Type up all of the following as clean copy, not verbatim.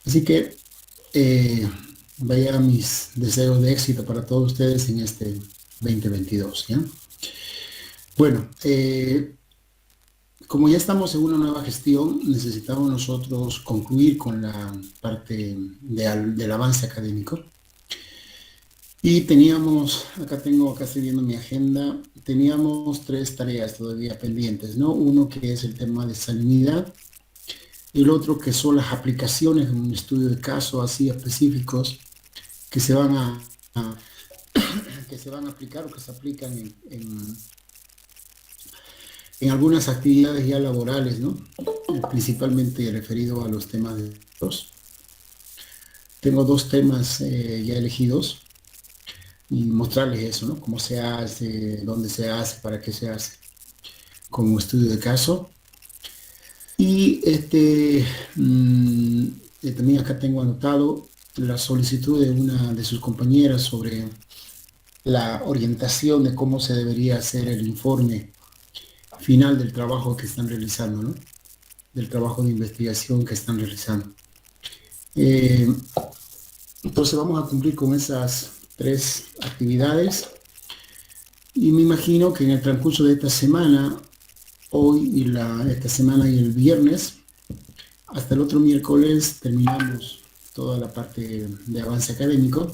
Así que vaya mis deseos de éxito para todos ustedes en este 2022, ¿ya? Bueno, como ya estamos en una nueva gestión, necesitamos nosotros concluir con la parte del avance académico. Y teníamos, acá estoy viendo mi agenda, teníamos tres tareas todavía pendientes, ¿no? Uno que es el tema de salinidad, el otro que son las aplicaciones en un estudio de caso así específicos que se van que se van a aplicar o que se aplican en algunas actividades ya laborales, ¿no? Principalmente referido a los temas de los. Tengo dos temas ya elegidos y mostrarles eso, ¿no? Cómo se hace, dónde se hace, para qué se hace, como estudio de caso. Y también acá tengo anotado la solicitud de una de sus compañeras sobre la orientación de cómo se debería hacer el informe final del trabajo que están realizando, ¿no? Del trabajo de investigación que están realizando. Eh, entonces vamos a cumplir con esas tres actividades y me imagino que en el transcurso de esta semana, hoy y esta semana y el viernes, hasta el otro miércoles terminamos toda la parte de avance académico.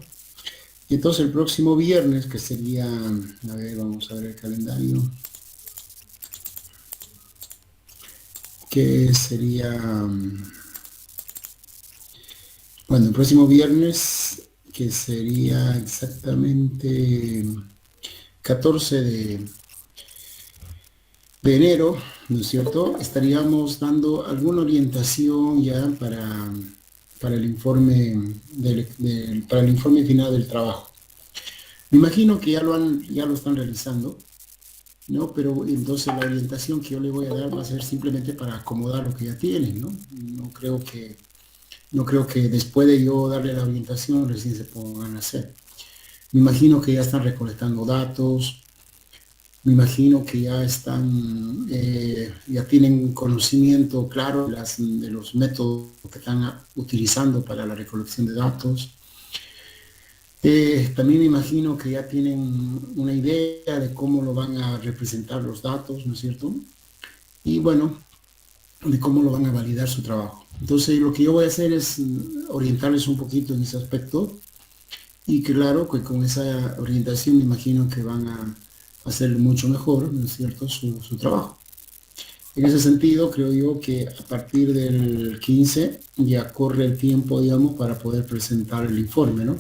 Y entonces el próximo viernes, que sería, a ver, vamos a ver el calendario, que sería, bueno, el próximo viernes, que sería exactamente 14 de enero, ¿no es cierto? Estaríamos dando alguna orientación ya para el informe para el informe final del trabajo. Me imagino que ya lo están realizando, ¿no? Pero entonces la orientación que yo le voy a dar va a ser simplemente para acomodar lo que ya tienen, ¿no? No creo que después de yo darle la orientación recién se pongan a hacer. Me imagino que ya están recolectando datos, me imagino que ya ya tienen conocimiento claro de los métodos que están utilizando para la recolección de datos. También me imagino que ya tienen una idea de cómo lo van a representar los datos, ¿no es cierto? Y bueno, de cómo lo van a validar su trabajo. Entonces, lo que yo voy a hacer es orientarles un poquito en ese aspecto y claro, que con esa orientación me imagino que van a hacer mucho mejor, ¿no es cierto?, su trabajo. En ese sentido, creo yo que a partir del 15 ya corre el tiempo, digamos, para poder presentar el informe, ¿no?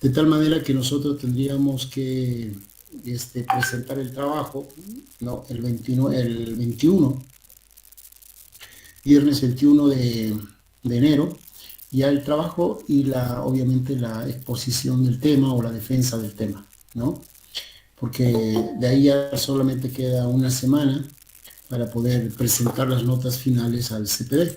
De tal manera que nosotros tendríamos que presentar el trabajo, ¿no? El 21, viernes 21 de enero, ya el trabajo y obviamente la exposición del tema o la defensa del tema, ¿no? Porque de ahí ya solamente queda una semana para poder presentar las notas finales al CPD.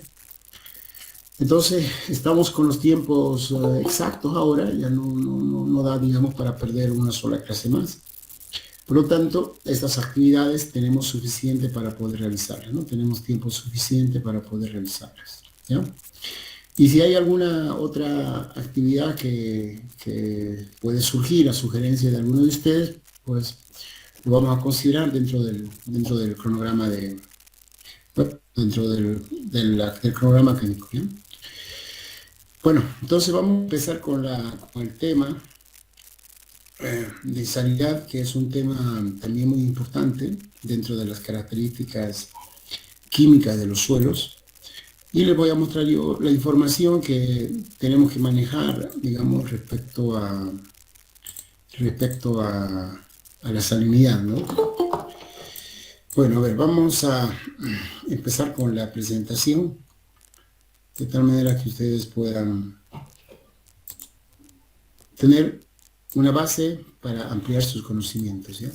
Entonces, estamos con los tiempos exactos ahora, ya no da, digamos, para perder una sola clase más. Por lo tanto, estas actividades tenemos suficiente para poder realizarlas, ¿no? Tenemos tiempo suficiente para poder realizarlas, ¿ya? Y si hay alguna otra actividad que puede surgir a sugerencia de alguno de ustedes, pues lo vamos a considerar dentro del cronograma bueno, dentro del cronograma académico, ¿ya? Bueno, entonces vamos a empezar con el tema de sanidad, que es un tema también muy importante dentro de las características químicas de los suelos. Y les voy a mostrar yo la información que tenemos que manejar, digamos, respecto a la salinidad, ¿no? Bueno, a ver, vamos a empezar con la presentación, de tal manera que ustedes puedan tener una base para ampliar sus conocimientos, ¿ya?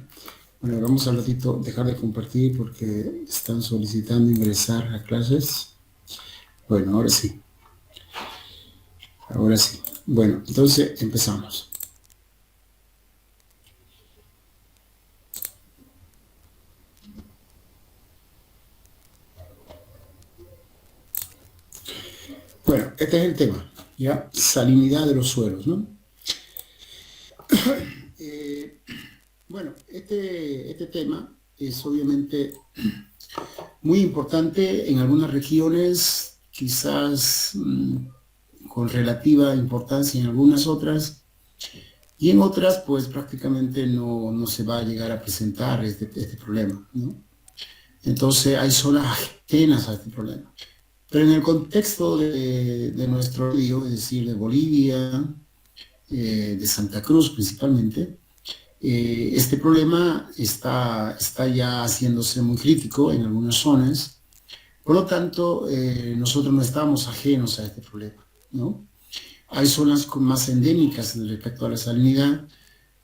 Bueno, vamos al ratito dejar de compartir porque están solicitando ingresar a clases. Bueno, ahora sí, ahora sí. Bueno, entonces empezamos. Bueno, este es el tema, ¿ya? Salinidad de los suelos, ¿no? Eh, bueno, este tema es obviamente muy importante en algunas regiones, quizás con relativa importancia en algunas otras, y en otras, pues prácticamente no se va a llegar a presentar este problema, ¿no? Entonces hay zonas ajenas a este problema. Pero en el contexto de nuestro río, es decir, de Bolivia, de Santa Cruz principalmente, este problema está ya haciéndose muy crítico en algunas zonas. Por lo tanto, nosotros no estamos ajenos a este problema, ¿no? Hay zonas más endémicas respecto a la salinidad,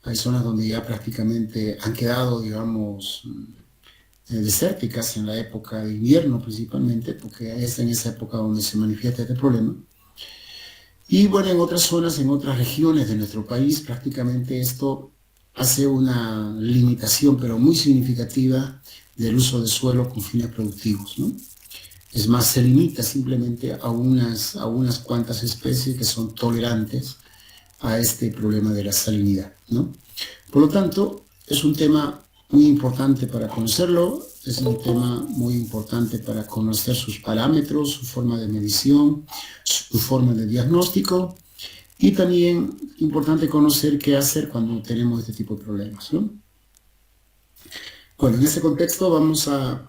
hay zonas donde ya prácticamente han quedado, digamos, desérticas en la época de invierno principalmente, porque es en esa época donde se manifiesta este problema. Y bueno, en otras zonas, en otras regiones de nuestro país, prácticamente esto hace una limitación, pero muy significativa, del uso de suelo con fines productivos, ¿no? Es más, se limita simplemente a unas cuantas especies que son tolerantes a este problema de la salinidad, ¿no? Por lo tanto, es un tema muy importante para conocerlo, es un tema muy importante para conocer sus parámetros, su forma de medición, su forma de diagnóstico y también importante conocer qué hacer cuando tenemos este tipo de problemas, ¿no? Bueno, en este contexto vamos a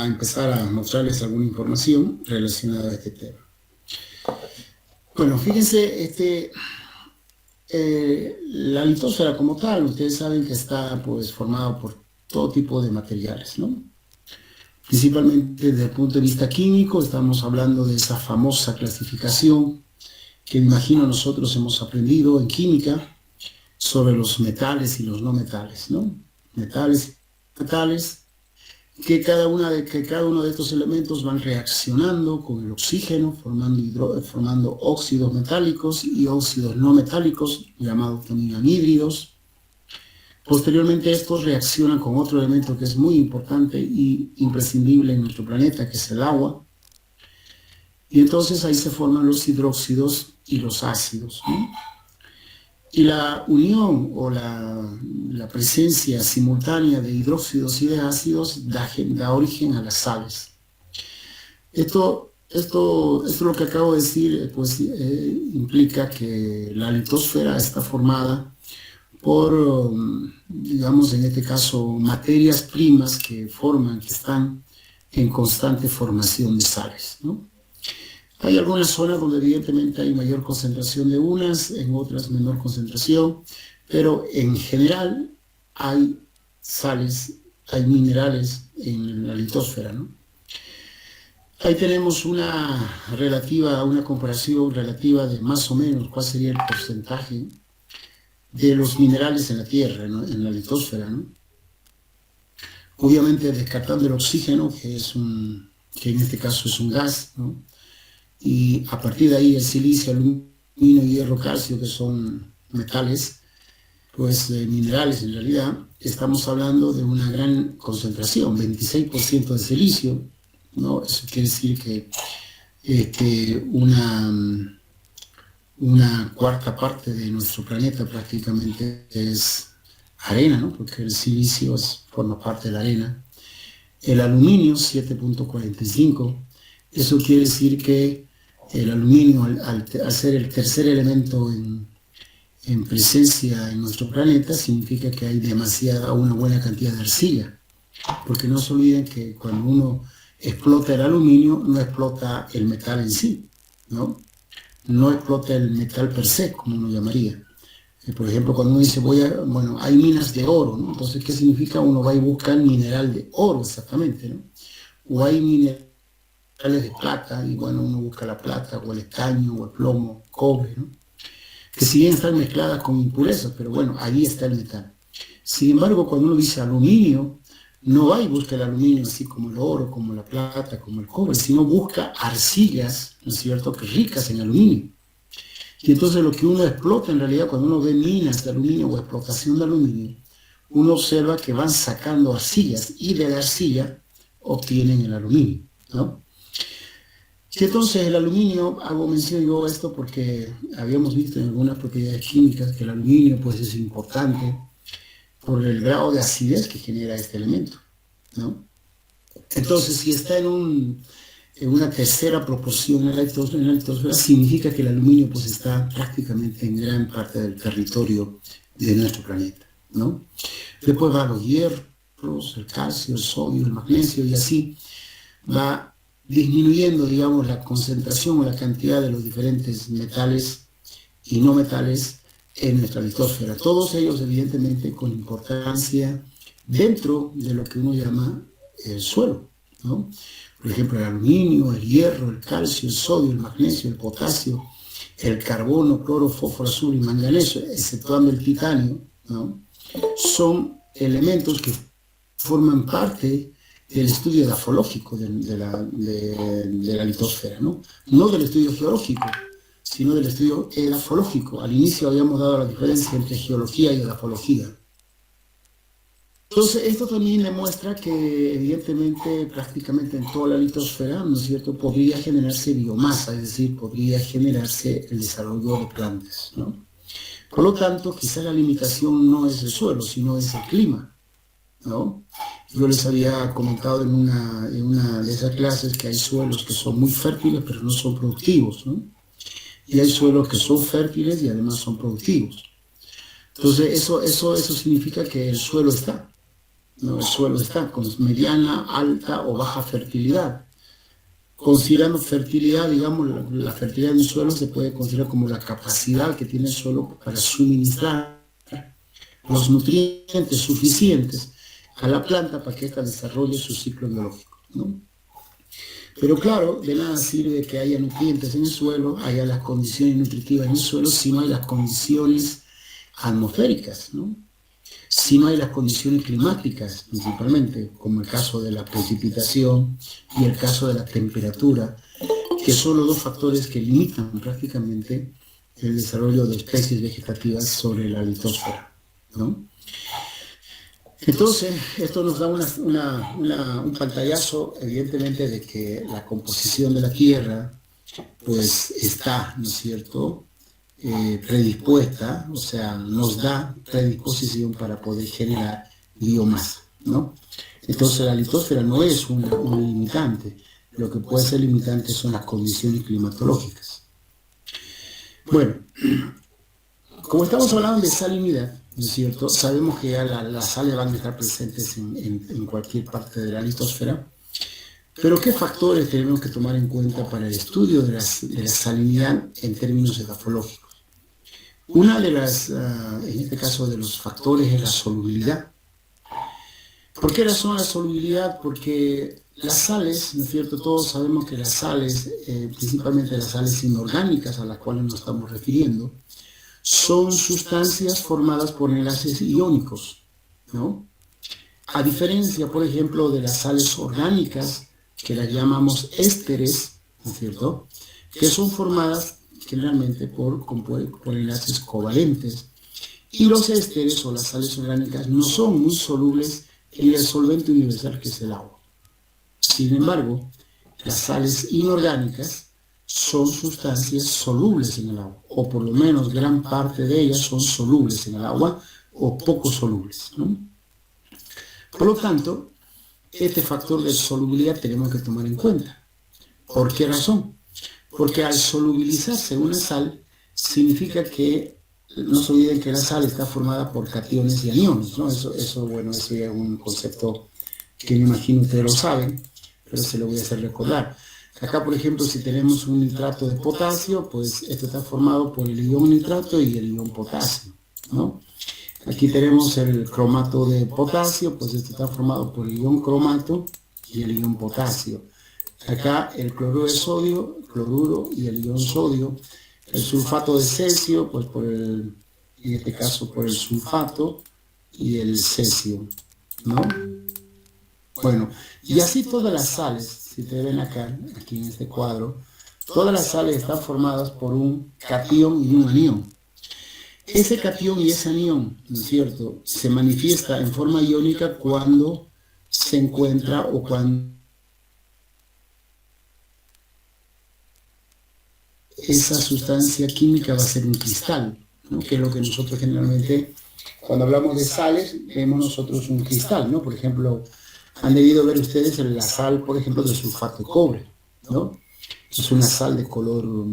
empezar a mostrarles alguna información relacionada a este tema. Bueno, fíjense, la litosfera como tal, ustedes saben que está pues formada por todo tipo de materiales, ¿no? Principalmente desde el punto de vista químico, estamos hablando de esa famosa clasificación que me imagino nosotros hemos aprendido en química sobre los metales y los no metales, ¿no? Metales y metales, que cada uno de estos elementos van reaccionando con el oxígeno, formando óxidos metálicos y óxidos no metálicos, llamados también anhídridos. Posteriormente estos reaccionan con otro elemento que es muy importante y imprescindible en nuestro planeta, que es el agua. Y entonces ahí se forman los hidróxidos y los ácidos, ¿no? Y la unión o la presencia simultánea de hidróxidos y de ácidos da origen a las sales. Esto lo que acabo de decir, pues implica que la litosfera está formada por, digamos, en este caso, materias primas que están en constante formación de sales, ¿no? Hay algunas zonas donde evidentemente hay mayor concentración de unas, en otras menor concentración, pero en general hay sales, hay minerales en la litosfera, ¿no? Ahí tenemos una comparación relativa de más o menos cuál sería el porcentaje de los minerales en la Tierra, ¿no? En la litosfera, ¿no? Obviamente descartando el oxígeno, que en este caso es un gas, ¿no? Y a partir de ahí el silicio, aluminio, hierro, calcio, que son metales, pues minerales en realidad, estamos hablando de una gran concentración, 26% de silicio, ¿no? Eso quiere decir que una cuarta parte de nuestro planeta prácticamente es arena, ¿no? Porque el silicio forma parte de la arena. El aluminio, 7,45. Eso quiere decir que el aluminio, al ser el tercer elemento en presencia en nuestro planeta, significa que hay una buena cantidad de arcilla. Porque no se olviden que cuando uno explota el aluminio, no explota el metal en sí, ¿no? No explota el metal per se, como uno llamaría. Por ejemplo, cuando uno dice, bueno, hay minas de oro, ¿no? Entonces, ¿qué significa? Uno va y busca el mineral de oro, exactamente, ¿no? O hay minerales de plata, y bueno, uno busca la plata, o el estaño, o el plomo, cobre, ¿no? Que si bien están mezcladas con impurezas, pero bueno, ahí está el metal. Sin embargo, cuando uno dice aluminio, no va y busca el aluminio así como el oro, como la plata, como el cobre, sino busca arcillas, ¿no es cierto?, que ricas en aluminio. Y entonces lo que uno explota en realidad, cuando uno ve minas de aluminio o explotación de aluminio, uno observa que van sacando arcillas y de la arcilla obtienen el aluminio, ¿no? Sí, entonces el aluminio, hago mención yo a esto porque habíamos visto en algunas propiedades químicas que el aluminio pues es importante por el grado de acidez que genera este elemento, ¿no? Entonces, si está en una tercera proporción en la litosfera, significa que el aluminio pues está prácticamente en gran parte del territorio de nuestro planeta, ¿no? Después van los hierros, el calcio, el sodio, el magnesio y así va disminuyendo, digamos, la concentración o la cantidad de los diferentes metales y no metales en nuestra litosfera. Todos ellos, evidentemente, con importancia dentro de lo que uno llama el suelo, ¿no? Por ejemplo, el aluminio, el hierro, el calcio, el sodio, el magnesio, el potasio, el carbono, cloro, fósforo, azul y manganeso, exceptuando el titanio, ¿no? Son elementos que forman parte del estudio edafológico de la litosfera, ¿no? No del estudio geológico, sino del estudio edafológico. Al inicio habíamos dado la diferencia entre geología y edafología. Entonces, esto también demuestra que, evidentemente, prácticamente en toda la litosfera, ¿no es cierto?, podría generarse biomasa, es decir, podría generarse el desarrollo de plantas, ¿no? Por lo tanto, quizá la limitación no es el suelo, sino es el clima, ¿no? Yo les había comentado en una de esas clases que hay suelos que son muy fértiles, pero no son productivos, ¿no? Y hay suelos que son fértiles y además son productivos. Entonces, eso significa que el suelo está, ¿no? El suelo está con mediana, alta o baja fertilidad. Considerando fertilidad, digamos, la fertilidad de un suelo se puede considerar como la capacidad que tiene el suelo para suministrar los nutrientes suficientes a la planta para que ésta desarrolle su ciclo biológico, ¿no? Pero claro, de nada sirve que haya nutrientes en el suelo, haya las condiciones nutritivas en el suelo, si no hay las condiciones atmosféricas, ¿no? Si no hay las condiciones climáticas, principalmente, como el caso de la precipitación y el caso de la temperatura, que son los dos factores que limitan prácticamente el desarrollo de especies vegetativas sobre la litosfera, ¿no? Entonces, esto nos da un pantallazo, evidentemente, de que la composición de la Tierra, pues está, ¿no es cierto?, predispuesta, o sea, nos da predisposición para poder generar biomasa, ¿no? Entonces, la litosfera no es un limitante, lo que puede ser limitante son las condiciones climatológicas. Bueno, como estamos hablando de salinidad, ¿no es cierto? Sabemos que ya las sales van a estar presentes en cualquier parte de la litosfera, pero ¿qué factores tenemos que tomar en cuenta para el estudio de la salinidad en términos edafológicos? Una de las, en este caso de los factores es la solubilidad. ¿Por qué razón la solubilidad? Porque las sales, ¿no es cierto? Todos sabemos que las sales, principalmente las sales inorgánicas a las cuales nos estamos refiriendo, son sustancias formadas por enlaces iónicos, ¿no? A diferencia, por ejemplo, de las sales orgánicas, que las llamamos ésteres, ¿no es cierto?, que son formadas generalmente por enlaces covalentes. Y los ésteres o las sales orgánicas no son muy solubles en el solvente universal que es el agua. Sin embargo, las sales inorgánicas son sustancias solubles en el agua, o por lo menos gran parte de ellas son solubles en el agua o poco solubles, ¿no? Por lo tanto, este factor de solubilidad tenemos que tomar en cuenta. ¿Por qué razón? Porque al solubilizarse una sal, significa que, no se olviden que la sal está formada por cationes y aniones, ¿no? Bueno, eso ya es un concepto que me imagino ustedes lo saben, pero se lo voy a hacer recordar. Acá, por ejemplo, si tenemos un nitrato de potasio, pues esto está formado por el ion nitrato y el ion potasio, ¿no? Aquí tenemos el cromato de potasio, pues esto está formado por el ion cromato y el ion potasio. Acá el cloruro de sodio, cloruro y el ion sodio. El sulfato de cesio, pues en este caso por el sulfato y el cesio, ¿no? Bueno, y así todas las sales, si te ven acá, aquí en este cuadro, todas las sales están formadas por un catión y un anión. Ese catión y ese anión, ¿no es cierto?, se manifiesta en forma iónica cuando se encuentra o cuando esa sustancia química va a ser un cristal, ¿no? Que es lo que nosotros generalmente, cuando hablamos de sales, vemos nosotros un cristal, ¿no? Por ejemplo, han debido ver ustedes la sal, por ejemplo, de sulfato de cobre, ¿no? Es una sal de color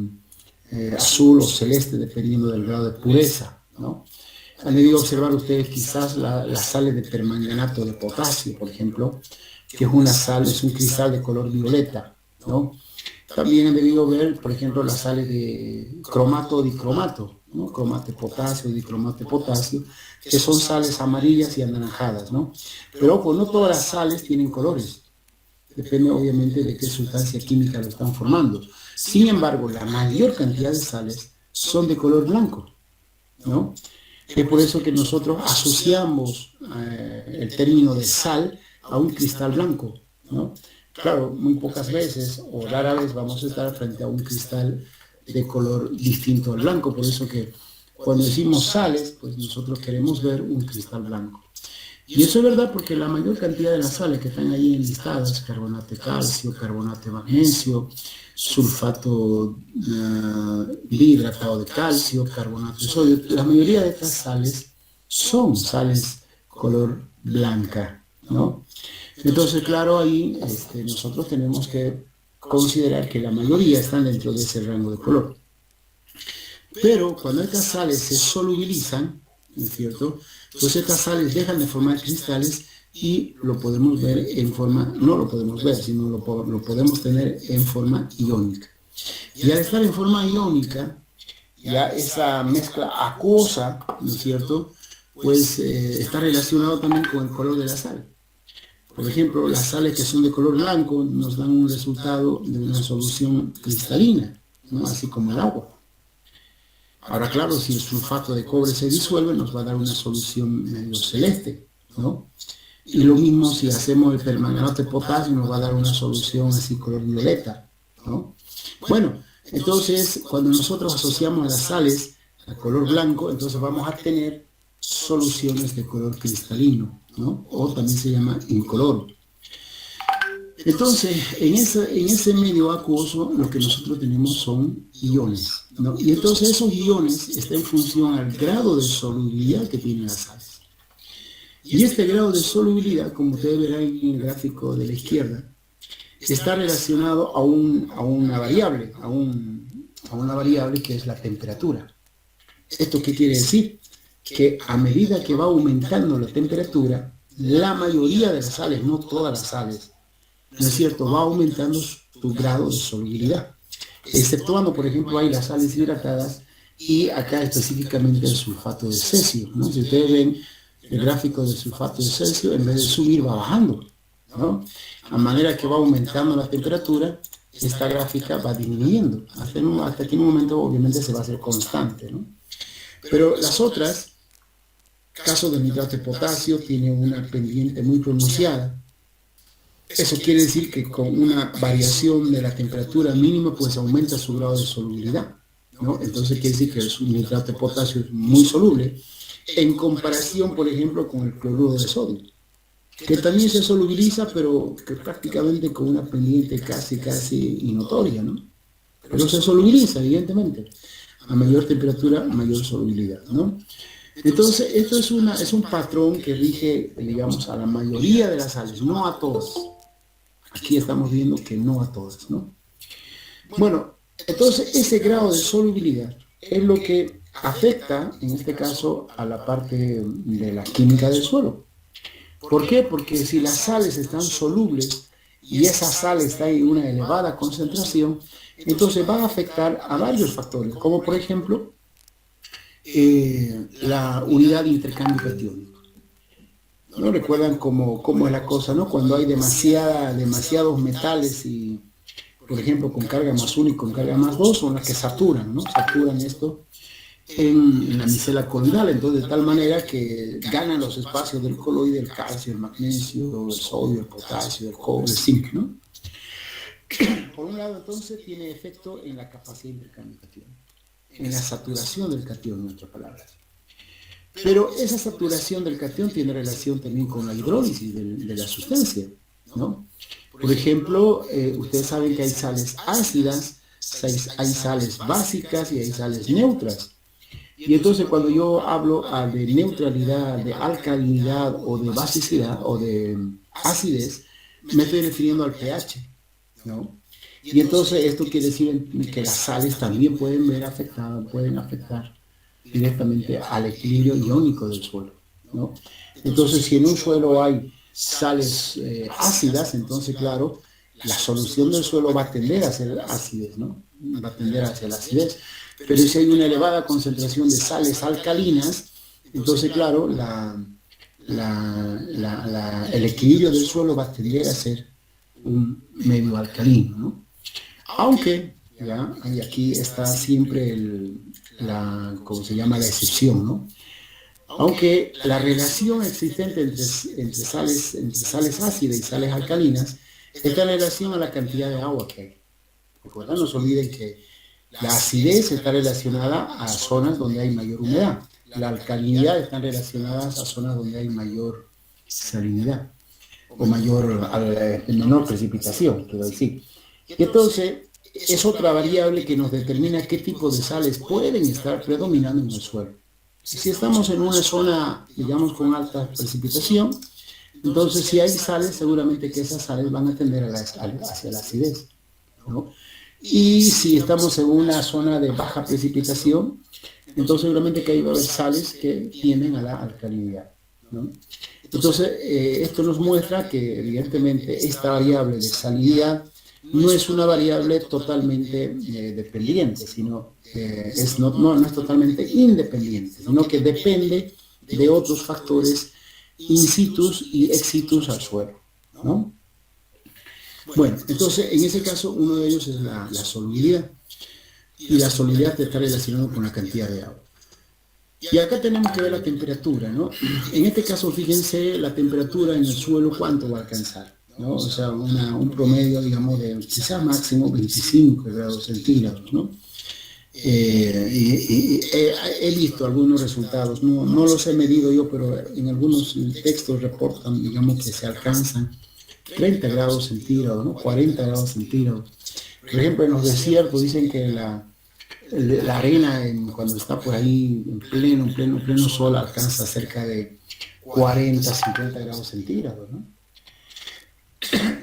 azul o celeste, dependiendo del grado de pureza, ¿no? Han debido observar ustedes quizás las sales de permanganato de potasio, por ejemplo, que es una sal, es un cristal de color violeta, ¿no? También han debido ver, por ejemplo, las sales de cromato o dicromato, ¿no? Cromato de potasio, dicromato de potasio, que son sales amarillas y anaranjadas, ¿no? Pero ojo, no todas las sales tienen colores. Depende obviamente de qué sustancia química lo están formando. Sin embargo, la mayor cantidad de sales son de color blanco, ¿no? Es por eso que nosotros asociamos el término de sal a un cristal blanco, ¿no? Claro, muy pocas veces o rara vez vamos a estar frente a un cristal de color distinto al blanco, por eso que cuando decimos sales, pues nosotros queremos ver un cristal blanco. Y eso es verdad porque la mayor cantidad de las sales que están ahí enlistadas, carbonato de calcio, carbonato de magnesio, sulfato bihidratado de calcio, carbonato de sodio, la mayoría de estas sales son sales color blanca, ¿no? Entonces, claro, ahí nosotros tenemos que considerar que la mayoría están dentro de ese rango de color. Pero cuando estas sales se solubilizan, ¿no es cierto? Entonces estas sales dejan de formar cristales y lo podemos ver en forma, no lo podemos ver, sino lo podemos tener en forma iónica. Y al estar en forma iónica, ya esa mezcla acuosa, ¿no es cierto? Pues está relacionado también con el color de la sal. Por ejemplo, las sales que son de color blanco nos dan un resultado de una solución cristalina, ¿no? Así como el agua. Ahora, claro, si el sulfato de cobre se disuelve, nos va a dar una solución medio celeste, ¿no? Y lo mismo si hacemos el permanganato de potasio, nos va a dar una solución así color violeta, ¿no? Bueno, entonces, cuando nosotros asociamos las sales a color blanco, entonces vamos a tener soluciones de color cristalino, ¿no? O también se llama incoloro. Entonces, en ese medio acuoso, lo que nosotros tenemos son iones, ¿no? Y entonces esos iones están en función al grado de solubilidad que tienen las sales. Y este grado de solubilidad, como ustedes verán en el gráfico de la izquierda, está relacionado a una variable, a una variable que es la temperatura. ¿Esto qué quiere decir? Que a medida que va aumentando la temperatura, la mayoría de las sales, no todas las sales, ¿no es cierto?, va aumentando su grado de solubilidad, exceptuando, por ejemplo, hay las sales hidratadas y acá específicamente el sulfato de cesio, ¿no? Si ustedes ven el gráfico del sulfato de cesio, en vez de subir va bajando, ¿no? A manera que va aumentando la temperatura, esta gráfica va disminuyendo, hasta que en un momento obviamente se va a hacer constante, ¿no? Pero las otras, caso del nitrato de potasio, tiene una pendiente muy pronunciada. Eso quiere decir que con una variación de la temperatura mínima, pues aumenta su grado de solubilidad, ¿no? Entonces quiere decir que el nitrato de potasio es muy soluble en comparación, por ejemplo, con el cloruro de sodio, que también se solubiliza, pero que prácticamente con una pendiente casi notoria, ¿no? Pero se solubiliza, evidentemente. A mayor temperatura, mayor solubilidad, ¿no? Entonces, esto es un patrón que rige, digamos, a la mayoría de las sales, no a todas. Aquí estamos viendo que no a todas, ¿no? Bueno, entonces ese grado de solubilidad es lo que afecta, en este caso, a la parte de la química del suelo. ¿Por qué? Porque si las sales están solubles y esa sal está en una elevada concentración, entonces va a afectar a varios factores, como por ejemplo la unidad de intercambio catiónico. ¿No recuerdan cómo es la cosa, ¿no? Cuando hay demasiados metales y, por ejemplo, con carga más 1 y con carga más 2 son las que saturan, ¿no? Saturan esto en la micela coloidal, entonces de tal manera que ganan los espacios del coloide, el calcio, el magnesio, el sodio, el potasio, el cobre, el zinc, ¿no? Por un lado, entonces, tiene efecto en la capacidad de intercambio catiónico, en la saturación del catión, en otras palabras. Pero esa saturación del catión tiene relación también con la hidrólisis de la sustancia, ¿no? Por ejemplo, ustedes saben que hay sales ácidas hay sales básicas y hay sales neutras. Y entonces cuando yo hablo de neutralidad, de alcalinidad o de basicidad o de acidez, me estoy refiriendo al pH, ¿no? Y entonces esto quiere decir que las sales también pueden afectar directamente al equilibrio iónico del suelo, ¿no? Entonces, si en un suelo hay sales ácidas, entonces, claro, la solución del suelo va a tender a ser acidez, ¿no? Va a tender hacia la acidez. Pero si hay una elevada concentración de sales alcalinas, entonces, claro, el equilibrio del suelo va a tender a ser un medio alcalino, ¿no? Aunque, ¿ya? Y aquí está siempre ¿cómo se llama? La excepción, ¿no? Aunque la relación existente entre sales ácidas y sales alcalinas está en relación a la cantidad de agua que hay. Porque no se olviden que la acidez está relacionada a zonas donde hay mayor humedad. La alcalinidad está relacionada a zonas donde hay mayor salinidad o menor precipitación, quiero decir. Y entonces, es otra variable que nos determina qué tipo de sales pueden estar predominando en el suelo. Si estamos en una zona, digamos, con alta precipitación, entonces si hay sales, seguramente que esas sales van a tender hacia la acidez, ¿no? Y si estamos en una zona de baja precipitación, entonces seguramente que ahí va a haber sales que tienden a la alcalinidad, ¿no? Entonces, esto nos muestra que evidentemente esta variable de salinidad no es una variable totalmente dependiente, sino no es totalmente independiente, sino que depende de otros factores in situ y ex situ al suelo, ¿no? Bueno, entonces en ese caso uno de ellos es la solubilidad, y la solubilidad está relacionada con la cantidad de agua. Y acá tenemos que ver la temperatura, ¿no? En este caso, fíjense la temperatura en el suelo, ¿cuánto va a alcanzar? ¿No? O sea, un promedio, digamos, de quizás máximo 25 grados centígrados, ¿no? He visto algunos resultados, no los he medido yo, pero en algunos textos reportan, digamos, que se alcanzan 30 grados centígrados, ¿no? 40 grados centígrados. Por ejemplo, en los desiertos dicen que la arena cuando está por ahí en pleno sol alcanza cerca de 40, 50 grados centígrados, ¿no?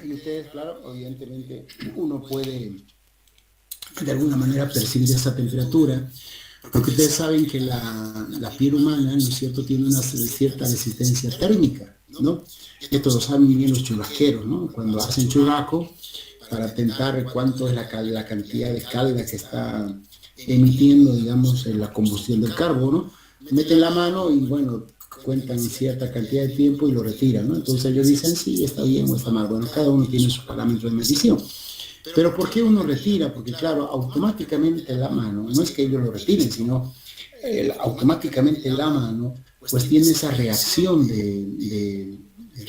Y ustedes, claro, evidentemente uno puede de alguna manera percibir esa temperatura, porque ustedes saben que la piel humana, ¿no es cierto?, tiene una cierta resistencia térmica, ¿no? Esto lo saben bien los churrasqueros, ¿no? Cuando hacen churrasco, para tentar cuánto es la cantidad de carga que está emitiendo, digamos, la combustión del carbono, meten la mano y, bueno, cuentan cierta cantidad de tiempo y lo retiran, ¿no? Entonces ellos dicen, sí, está bien o está mal. Bueno, cada uno tiene su parámetro de medición. Pero ¿por qué uno retira? Porque, claro, automáticamente la mano, no es que ellos lo retiren, sino automáticamente la mano, pues tiene esa reacción de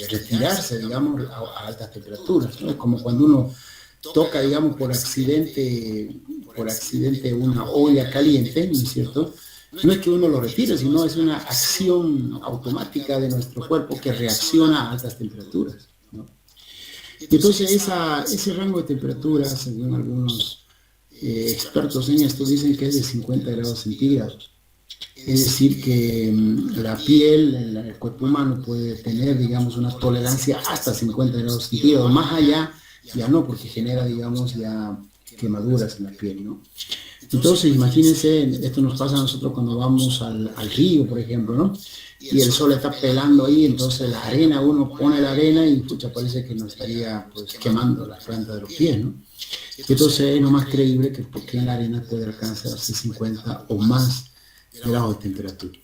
retirarse, digamos, a altas temperaturas, ¿no? Es como cuando uno toca, digamos, por accidente una olla caliente, ¿no es cierto? No es que uno lo retire, sino es una acción automática de nuestro cuerpo que reacciona a altas temperaturas, ¿no? Entonces ese rango de temperatura, según algunos expertos en esto, dicen que es de 50 grados centígrados. Es decir, que la piel, el cuerpo humano puede tener, digamos, una tolerancia hasta 50 grados centígrados. Más allá, ya no, porque genera, digamos, ya quemaduras en la piel, ¿no? Entonces, imagínense, esto nos pasa a nosotros cuando vamos al río, por ejemplo, ¿no? Y el sol está pelando ahí, entonces la arena, uno pone la arena y pucha, parece que nos estaría pues, quemando las plantas de los pies, ¿no? Entonces es lo más creíble que porque en la arena puede alcanzar 50 o más grados de temperatura.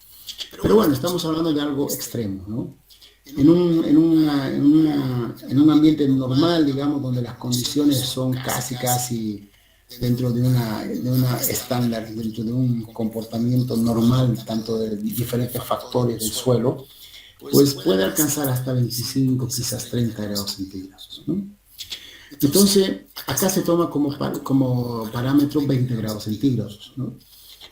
Pero bueno, estamos hablando de algo extremo, ¿no? En un ambiente normal, digamos, donde las condiciones son casi dentro de una estándar, dentro de un comportamiento normal, tanto de diferentes factores del suelo, pues puede alcanzar hasta 25, quizás 30 grados centígrados, ¿no? Entonces, acá se toma como parámetro 20 grados centígrados, ¿no?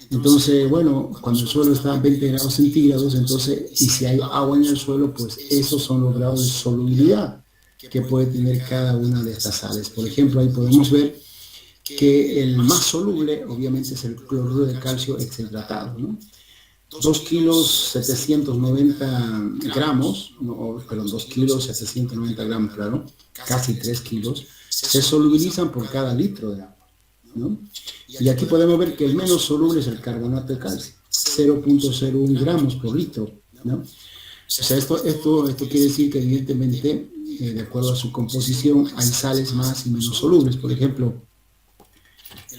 Entonces, bueno, cuando el suelo está a 20 grados centígrados, entonces, y si hay agua en el suelo, pues esos son los grados de solubilidad que puede tener cada una de estas sales. Por ejemplo, ahí podemos ver que el más soluble obviamente es el cloruro de calcio exhidratado, ¿no? 2 kilos 790 gramos, no, perdón, 2 kilos 790 gramos, claro, casi 3 kilos, se solubilizan por cada litro de agua, ¿no? Y aquí podemos ver que el menos soluble es el carbonato de calcio, 0.01 gramos por litro, ¿no? O sea, esto quiere decir que evidentemente, de acuerdo a su composición, hay sales más y menos solubles. Por ejemplo,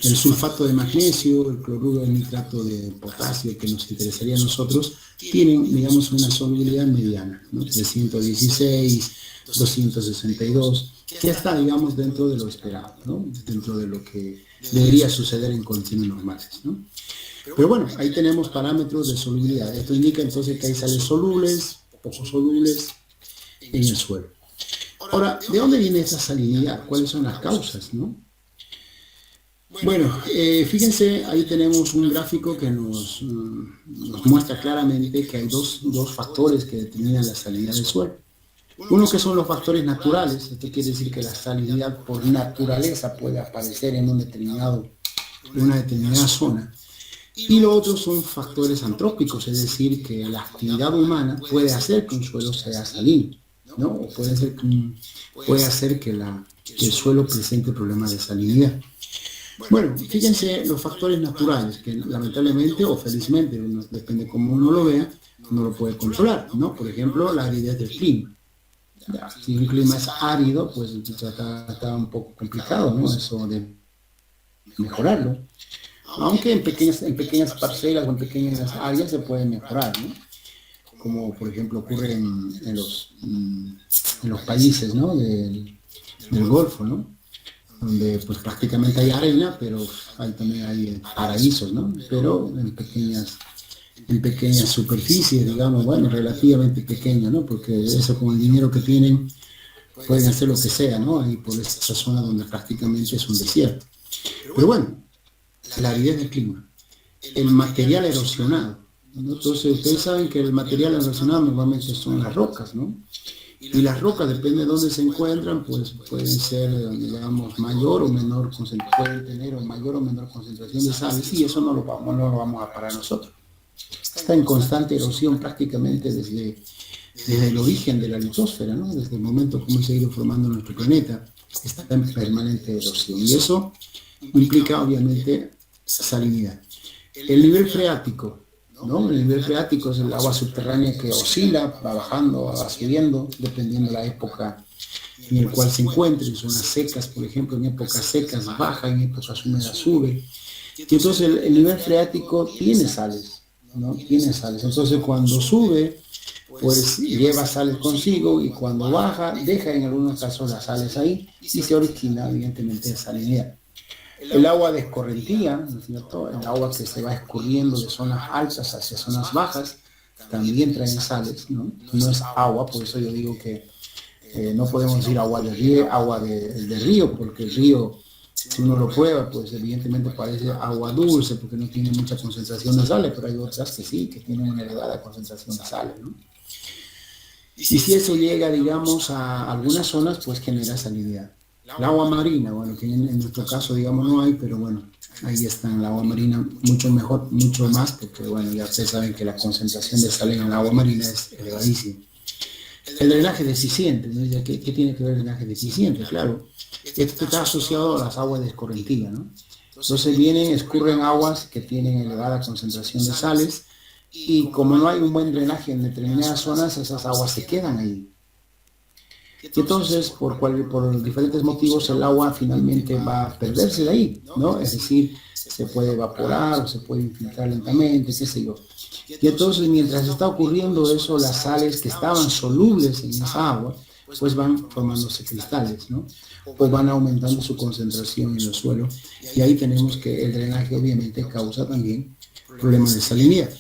el sulfato de magnesio, el cloruro de nitrato de potasio, que nos interesaría a nosotros, tienen, digamos, una solubilidad mediana, ¿no? 316, 262, que está, digamos, dentro de lo esperado, ¿no? Dentro de lo que debería suceder en condiciones normales, ¿no? Pero bueno, ahí tenemos parámetros de solubilidad. Esto indica entonces que hay sales solubles, poco solubles en el suelo. Ahora, ¿de dónde viene esa salinidad? ¿Cuáles son las causas, no? Bueno, fíjense, ahí tenemos un gráfico que nos muestra claramente que hay dos factores que determinan la salinidad del suelo. Uno que son los factores naturales, esto quiere decir que la salinidad por naturaleza puede aparecer en una determinada zona. Y lo otro son factores antrópicos, es decir, que la actividad humana puede hacer que un suelo sea salino, ¿no? O puede hacer que el suelo presente problemas de salinidad. Bueno, fíjense los factores naturales, que lamentablemente o felizmente, depende cómo uno lo vea, no lo puede controlar, ¿no? Por ejemplo, la aridez del clima. Ya, si un clima es árido, pues está un poco complicado, ¿no? Eso de mejorarlo. Aunque en pequeñas parcelas o en pequeñas áreas se puede mejorar, ¿no? Como por ejemplo ocurre en los países, ¿no? del Golfo, ¿no? Donde pues prácticamente hay arena, pero también hay paraísos, ¿no? Pero en pequeñas superficies, digamos, bueno, relativamente pequeñas, ¿no? Porque eso con el dinero que tienen pueden hacer lo que sea, ¿no? Ahí por esa zona donde prácticamente es un desierto. Pero bueno, la aridez del clima, el material erosionado, ¿no? Entonces ustedes saben que el material erosionado normalmente son las rocas, ¿no? Y las rocas, depende de dónde se encuentran, pues pueden ser, digamos, mayor o menor concentración, pueden tener mayor o menor concentración de sales, y eso no lo vamos a parar nosotros. Está en constante erosión prácticamente desde el origen de la litosfera, ¿no? Desde el momento como se ha ido formando nuestro planeta, está en permanente erosión. Y eso implica, obviamente, salinidad. El nivel freático, ¿no? El nivel freático es el agua subterránea que oscila, va bajando, va subiendo, dependiendo de la época en la cual se encuentre. En zonas secas, por ejemplo, en épocas secas baja, en épocas húmedas sube. Y entonces el nivel freático tiene sales, ¿no? Tiene sales. Entonces cuando sube, pues lleva sales consigo, y cuando baja, deja en algunos casos las sales ahí, y se origina evidentemente salinidad. El agua de escorrentía, ¿no es cierto? El agua que se va escurriendo de zonas altas hacia zonas bajas, también traen sales, ¿no? No es agua, por eso yo digo que no podemos decir agua de río, porque el río, si uno lo prueba, pues evidentemente parece agua dulce, porque no tiene mucha concentración de sales, pero hay otras que sí, que tienen una elevada concentración de sales, ¿no? Y si eso llega, digamos, a algunas zonas, pues genera salinidad. El agua marina, bueno, que en nuestro caso, digamos, no hay, pero bueno, ahí está el agua marina, mucho mejor, mucho más, porque bueno, ya ustedes saben que la concentración de sal en el agua marina es elevadísima. El drenaje deficiente, ¿no? ¿Qué tiene que ver el drenaje deficiente? Claro, esto está asociado a las aguas de escorrentía, ¿no? Entonces escurren aguas que tienen elevada concentración de sales, y como no hay un buen drenaje en determinadas zonas, esas aguas se quedan ahí. Y entonces, por diferentes motivos, el agua finalmente va a perderse de ahí, ¿no? Es decir, se puede evaporar o se puede infiltrar lentamente, qué sé yo. Y entonces, mientras está ocurriendo eso, las sales que estaban solubles en esa agua, pues van formándose cristales, ¿no? O van aumentando su concentración en el suelo. Y ahí tenemos que el drenaje obviamente causa también problemas de salinidad.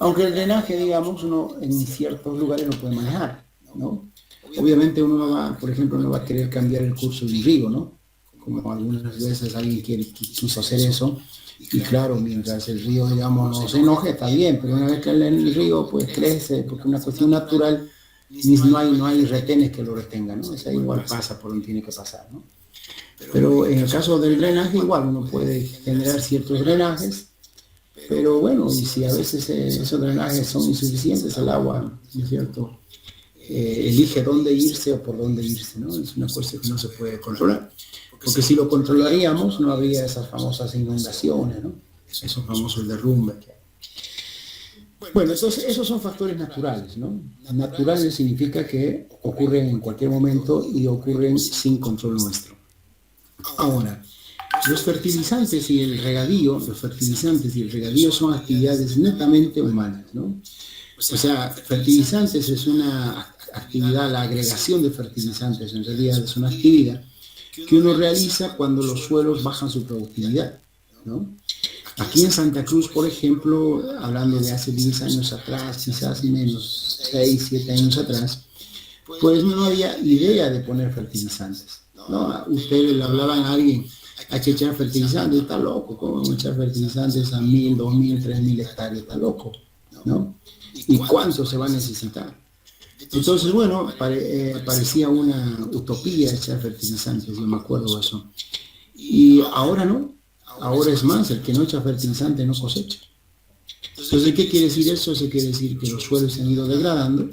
Aunque el drenaje, digamos, uno en ciertos lugares lo puede manejar, ¿no? Obviamente uno no va, por ejemplo, no va a querer cambiar el curso de un río, ¿no? Como algunas veces alguien quiso hacer eso, y claro, mientras el río, digamos, no se enoje, está bien, pero una vez que el río pues crece, porque es una cuestión natural, no hay retenes que lo retengan, ¿no? O sea, igual pasa por donde tiene que pasar, ¿no? Pero en el caso del drenaje, igual uno puede generar ciertos drenajes, pero bueno, y si a veces esos drenajes son insuficientes, el agua, ¿no es cierto?, elige dónde irse o por dónde irse, ¿no? Es una cuestión que no se puede controlar, porque si lo controlaríamos no habría esas famosas inundaciones, ¿no? Esos famosos derrumbes que hay. Bueno, entonces esos son factores naturales, ¿no? Naturales significa que ocurren en cualquier momento y ocurren sin control nuestro. Ahora, los fertilizantes y el regadío, son actividades netamente humanas, ¿no? O sea, fertilizantes es una actividad, la agregación de fertilizantes en realidad es una actividad que uno realiza cuando los suelos bajan su productividad, ¿no? Aquí en Santa Cruz, por ejemplo, hablando de hace 10 años atrás, quizás menos, 6, 7 años atrás, pues no había idea de poner fertilizantes, ¿no? Ustedes le hablaban a alguien, hay que echar fertilizantes, está loco, ¿cómo echar fertilizantes a 1.000, 2.000, 3.000 hectáreas? Está loco, ¿no? ¿Y cuánto se va a necesitar? Entonces, bueno, parecía una utopía echar fertilizantes, yo me acuerdo de eso. Y ahora no, ahora es más, el que no echa fertilizante no cosecha. Entonces, ¿qué quiere decir eso? Eso quiere decir que los suelos se han ido degradando,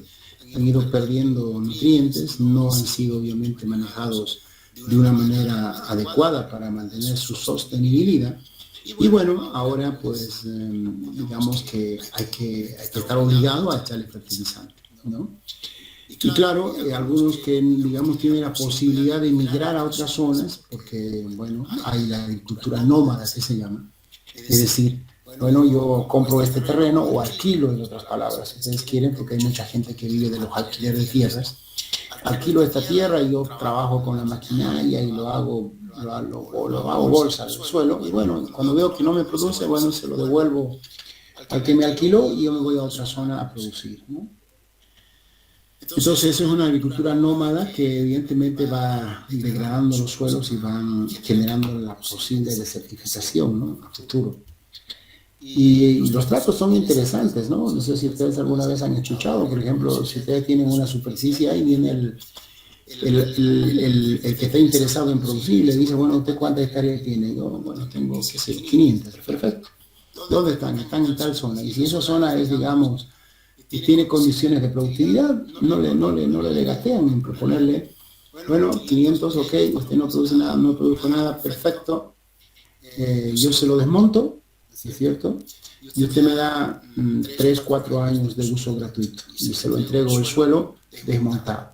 han ido perdiendo nutrientes, no han sido obviamente manejados de una manera adecuada para mantener su sostenibilidad. Y bueno, ahora pues digamos que hay que estar obligado a echarle fertilizante, ¿no? Y claro, algunos que digamos tienen la posibilidad de emigrar a otras zonas, porque bueno, hay la agricultura nómada que se llama, es decir, bueno, yo compro este terreno o alquilo, en otras palabras, si ustedes quieren, porque hay mucha gente que vive de los alquileres de tierras. Alquilo esta tierra y yo trabajo con la maquinaria y lo hago bolsa al suelo, y bueno, cuando veo que no me produce, bueno, se lo devuelvo al que me alquiló y yo me voy a otra zona a producir, ¿no? Entonces eso es una agricultura nómada que evidentemente va degradando los suelos y van generando la posible desertificación, ¿no?, a futuro. Y los tratos son interesantes, ¿no? No sé si ustedes alguna vez han escuchado, por ejemplo, si ustedes tienen una superficie, ahí viene el que está interesado en producir, le dice, bueno, ¿usted cuántas hectáreas tiene? Yo, bueno, tengo, qué sé, 500, perfecto. ¿Dónde están? Están en tal zona. Y si esa zona es, digamos, y tiene condiciones de productividad, no le regatean en proponerle, bueno, 500, ok, usted no produce nada, no produjo nada, perfecto, yo se lo desmonto, ¿es cierto? Y usted me da 3, 4 años de uso gratuito y se lo entrego el suelo desmontado.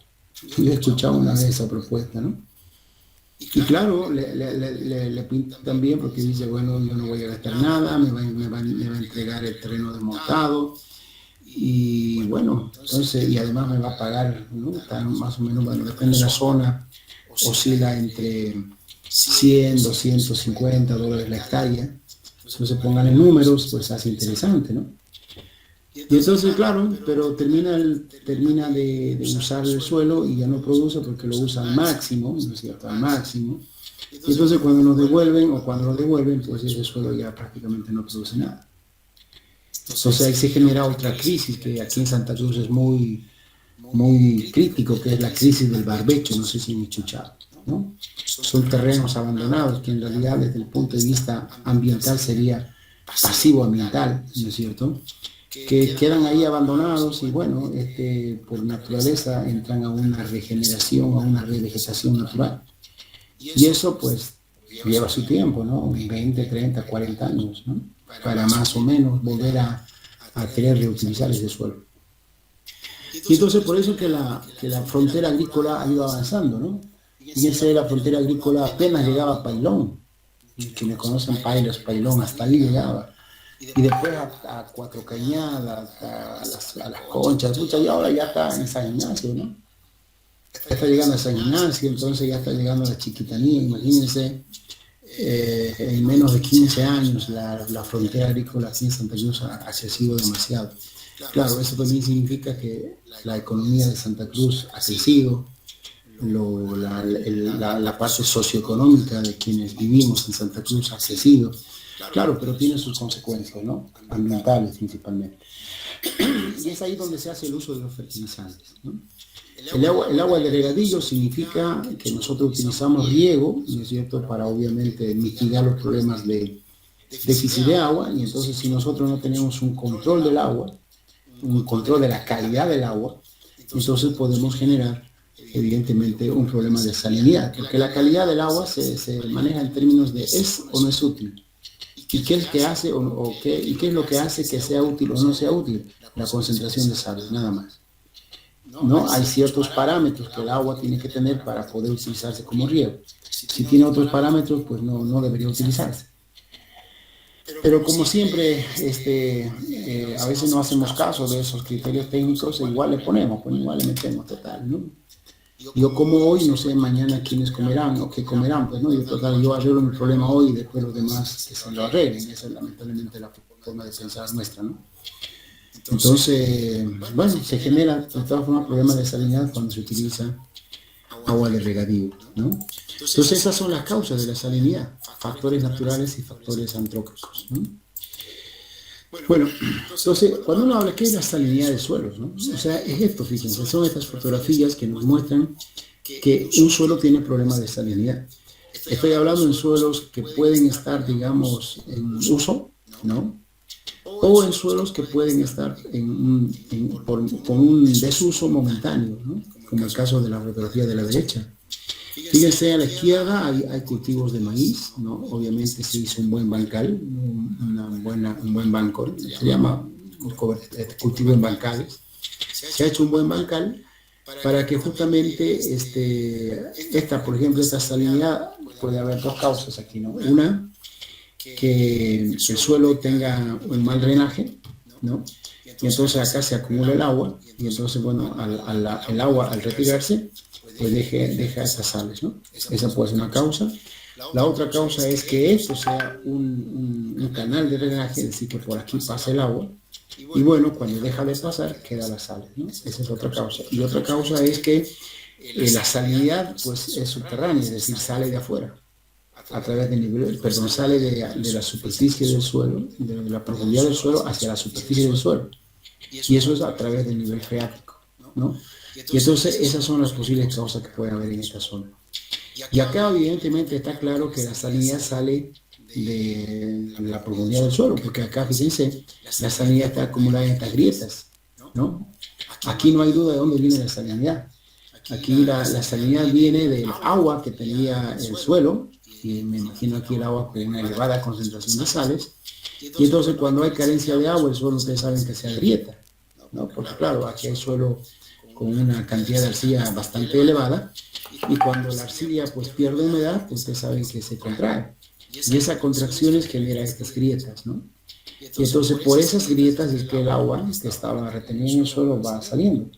Yo he escuchado una vez esa propuesta, ¿no? Y claro, le pintan también porque dice, bueno, yo no voy a gastar nada, me va a entregar el terreno desmontado. Y bueno, entonces, y además me va a pagar, ¿no? Está más o menos, bueno, depende de la zona, oscila entre 100, 250 dólares la hectárea. Entonces pongan en números, pues hace interesante, ¿no? Y entonces, claro, pero termina de usar el suelo y ya no produce porque lo usa al máximo, ¿no es cierto?, al máximo. Y entonces cuando lo devuelven, pues ese suelo ya prácticamente no produce nada. Entonces ahí se genera otra crisis que aquí en Santa Cruz es muy, muy crítico, que es la crisis del barbecho, no sé si han escuchado, ¿no? Son terrenos abandonados que en realidad desde el punto de vista ambiental sería pasivo ambiental, ¿no es cierto?, que quedan ahí abandonados y bueno, por naturaleza entran a una regeneración, a una revegetación natural. Y eso pues lleva su tiempo, ¿no? 20, 30, 40 años, ¿no?, para más o menos volver a querer reutilizar ese suelo. Y entonces por eso que la frontera agrícola ha ido avanzando, ¿no? Y esa de la frontera agrícola apenas llegaba a Pailón, quienes conocen Pailos, Pailón, hasta ahí llegaba. Y después a Cuatro Cañadas, a las Conchas, y ahora ya está en San Ignacio, ¿no? Ya está llegando a San Ignacio, entonces ya está llegando a la Chiquitanía, imagínense. En menos de 15 años la frontera agrícola aquí en Santa Cruz ha crecido demasiado. Claro, eso también significa que la economía de Santa Cruz ha crecido, la parte socioeconómica de quienes vivimos en Santa Cruz ha crecido. Claro, pero tiene sus consecuencias, ¿no?, ambientales principalmente. y es ahí donde se hace el uso de los fertilizantes, ¿no? El agua de regadío significa que nosotros utilizamos riego, ¿no es cierto?, para obviamente mitigar los problemas de déficit de agua, y entonces si nosotros no tenemos un control del agua, un control de la calidad del agua, entonces podemos generar evidentemente un problema de salinidad, porque la calidad del agua se maneja en términos de es o no es útil. ¿Y qué es que hace y qué es lo que hace que sea útil o no sea útil? La concentración de sales, nada más. ¿No? Hay ciertos parámetros que el agua tiene que tener para poder utilizarse como riego. Si tiene otros parámetros, pues no debería utilizarse. Pero como siempre, a veces no hacemos caso de esos criterios técnicos, e igual le ponemos, pues igual le metemos total, ¿no? Yo como hoy, no sé mañana quiénes comerán o qué comerán, pues no, yo arreglo mi problema hoy y después los demás que se lo arreglen. Esa es lamentablemente la forma de pensar nuestra, ¿no? Entonces, bueno, se genera de todas formas problemas de salinidad cuando se utiliza agua de regadío, ¿no? Entonces esas son las causas de la salinidad, factores naturales y factores antrópicos, ¿no? Bueno, entonces, cuando uno habla, ¿qué es la salinidad de suelos, no? O sea, es esto, fíjense, son estas fotografías que nos muestran que un suelo tiene problemas de salinidad. Estoy hablando en suelos que pueden estar, digamos, en uso, ¿no? O en suelos que pueden estar con un desuso momentáneo, ¿no? Como el caso de la fotografía de la derecha. Fíjense, a la izquierda hay cultivos de maíz, ¿no? Obviamente se hizo un buen bancal, un buen banco, se llama cultivo en bancales. Se ha hecho un buen bancal para que justamente por ejemplo, esta salinidad, puede haber dos causas aquí, ¿no? Una, que el suelo tenga un mal drenaje, ¿no? Y entonces acá se acumula el agua, y entonces, bueno, el agua al retirarse, pues deja esas sales, ¿no? Esa puede ser una causa. La otra causa es que esto sea un canal de drenaje, es decir, que por aquí pasa el agua, y bueno, cuando deja de pasar, queda la sal, ¿no? Esa es otra causa. Y otra causa es que la salinidad, pues, es subterránea, es decir, sale de afuera, a través del nivel, perdón, sale de la superficie del suelo, de la profundidad del suelo hacia la superficie del suelo. Y eso es a través del nivel freático, ¿no? Y entonces esas son las posibles causas que puede haber en esta zona. Y acá evidentemente está claro que la salinidad sale de la profundidad del suelo, porque acá, fíjense, la salinidad está acumulada en estas grietas, ¿no? Aquí no hay duda de dónde viene la salinidad. Aquí la salinidad viene del agua que tenía el suelo, y me imagino aquí el agua con una elevada concentración de sales, y entonces cuando hay carencia de agua, el suelo, ustedes saben que se agrieta, ¿no? Porque claro, aquí hay suelo con una cantidad de arcilla bastante elevada, y cuando la arcilla pues pierde humedad, pues ustedes saben que se contrae, y esas contracciones generan estas grietas, ¿no? Y entonces por esas grietas es que el agua que estaba retenida en el suelo va saliendo,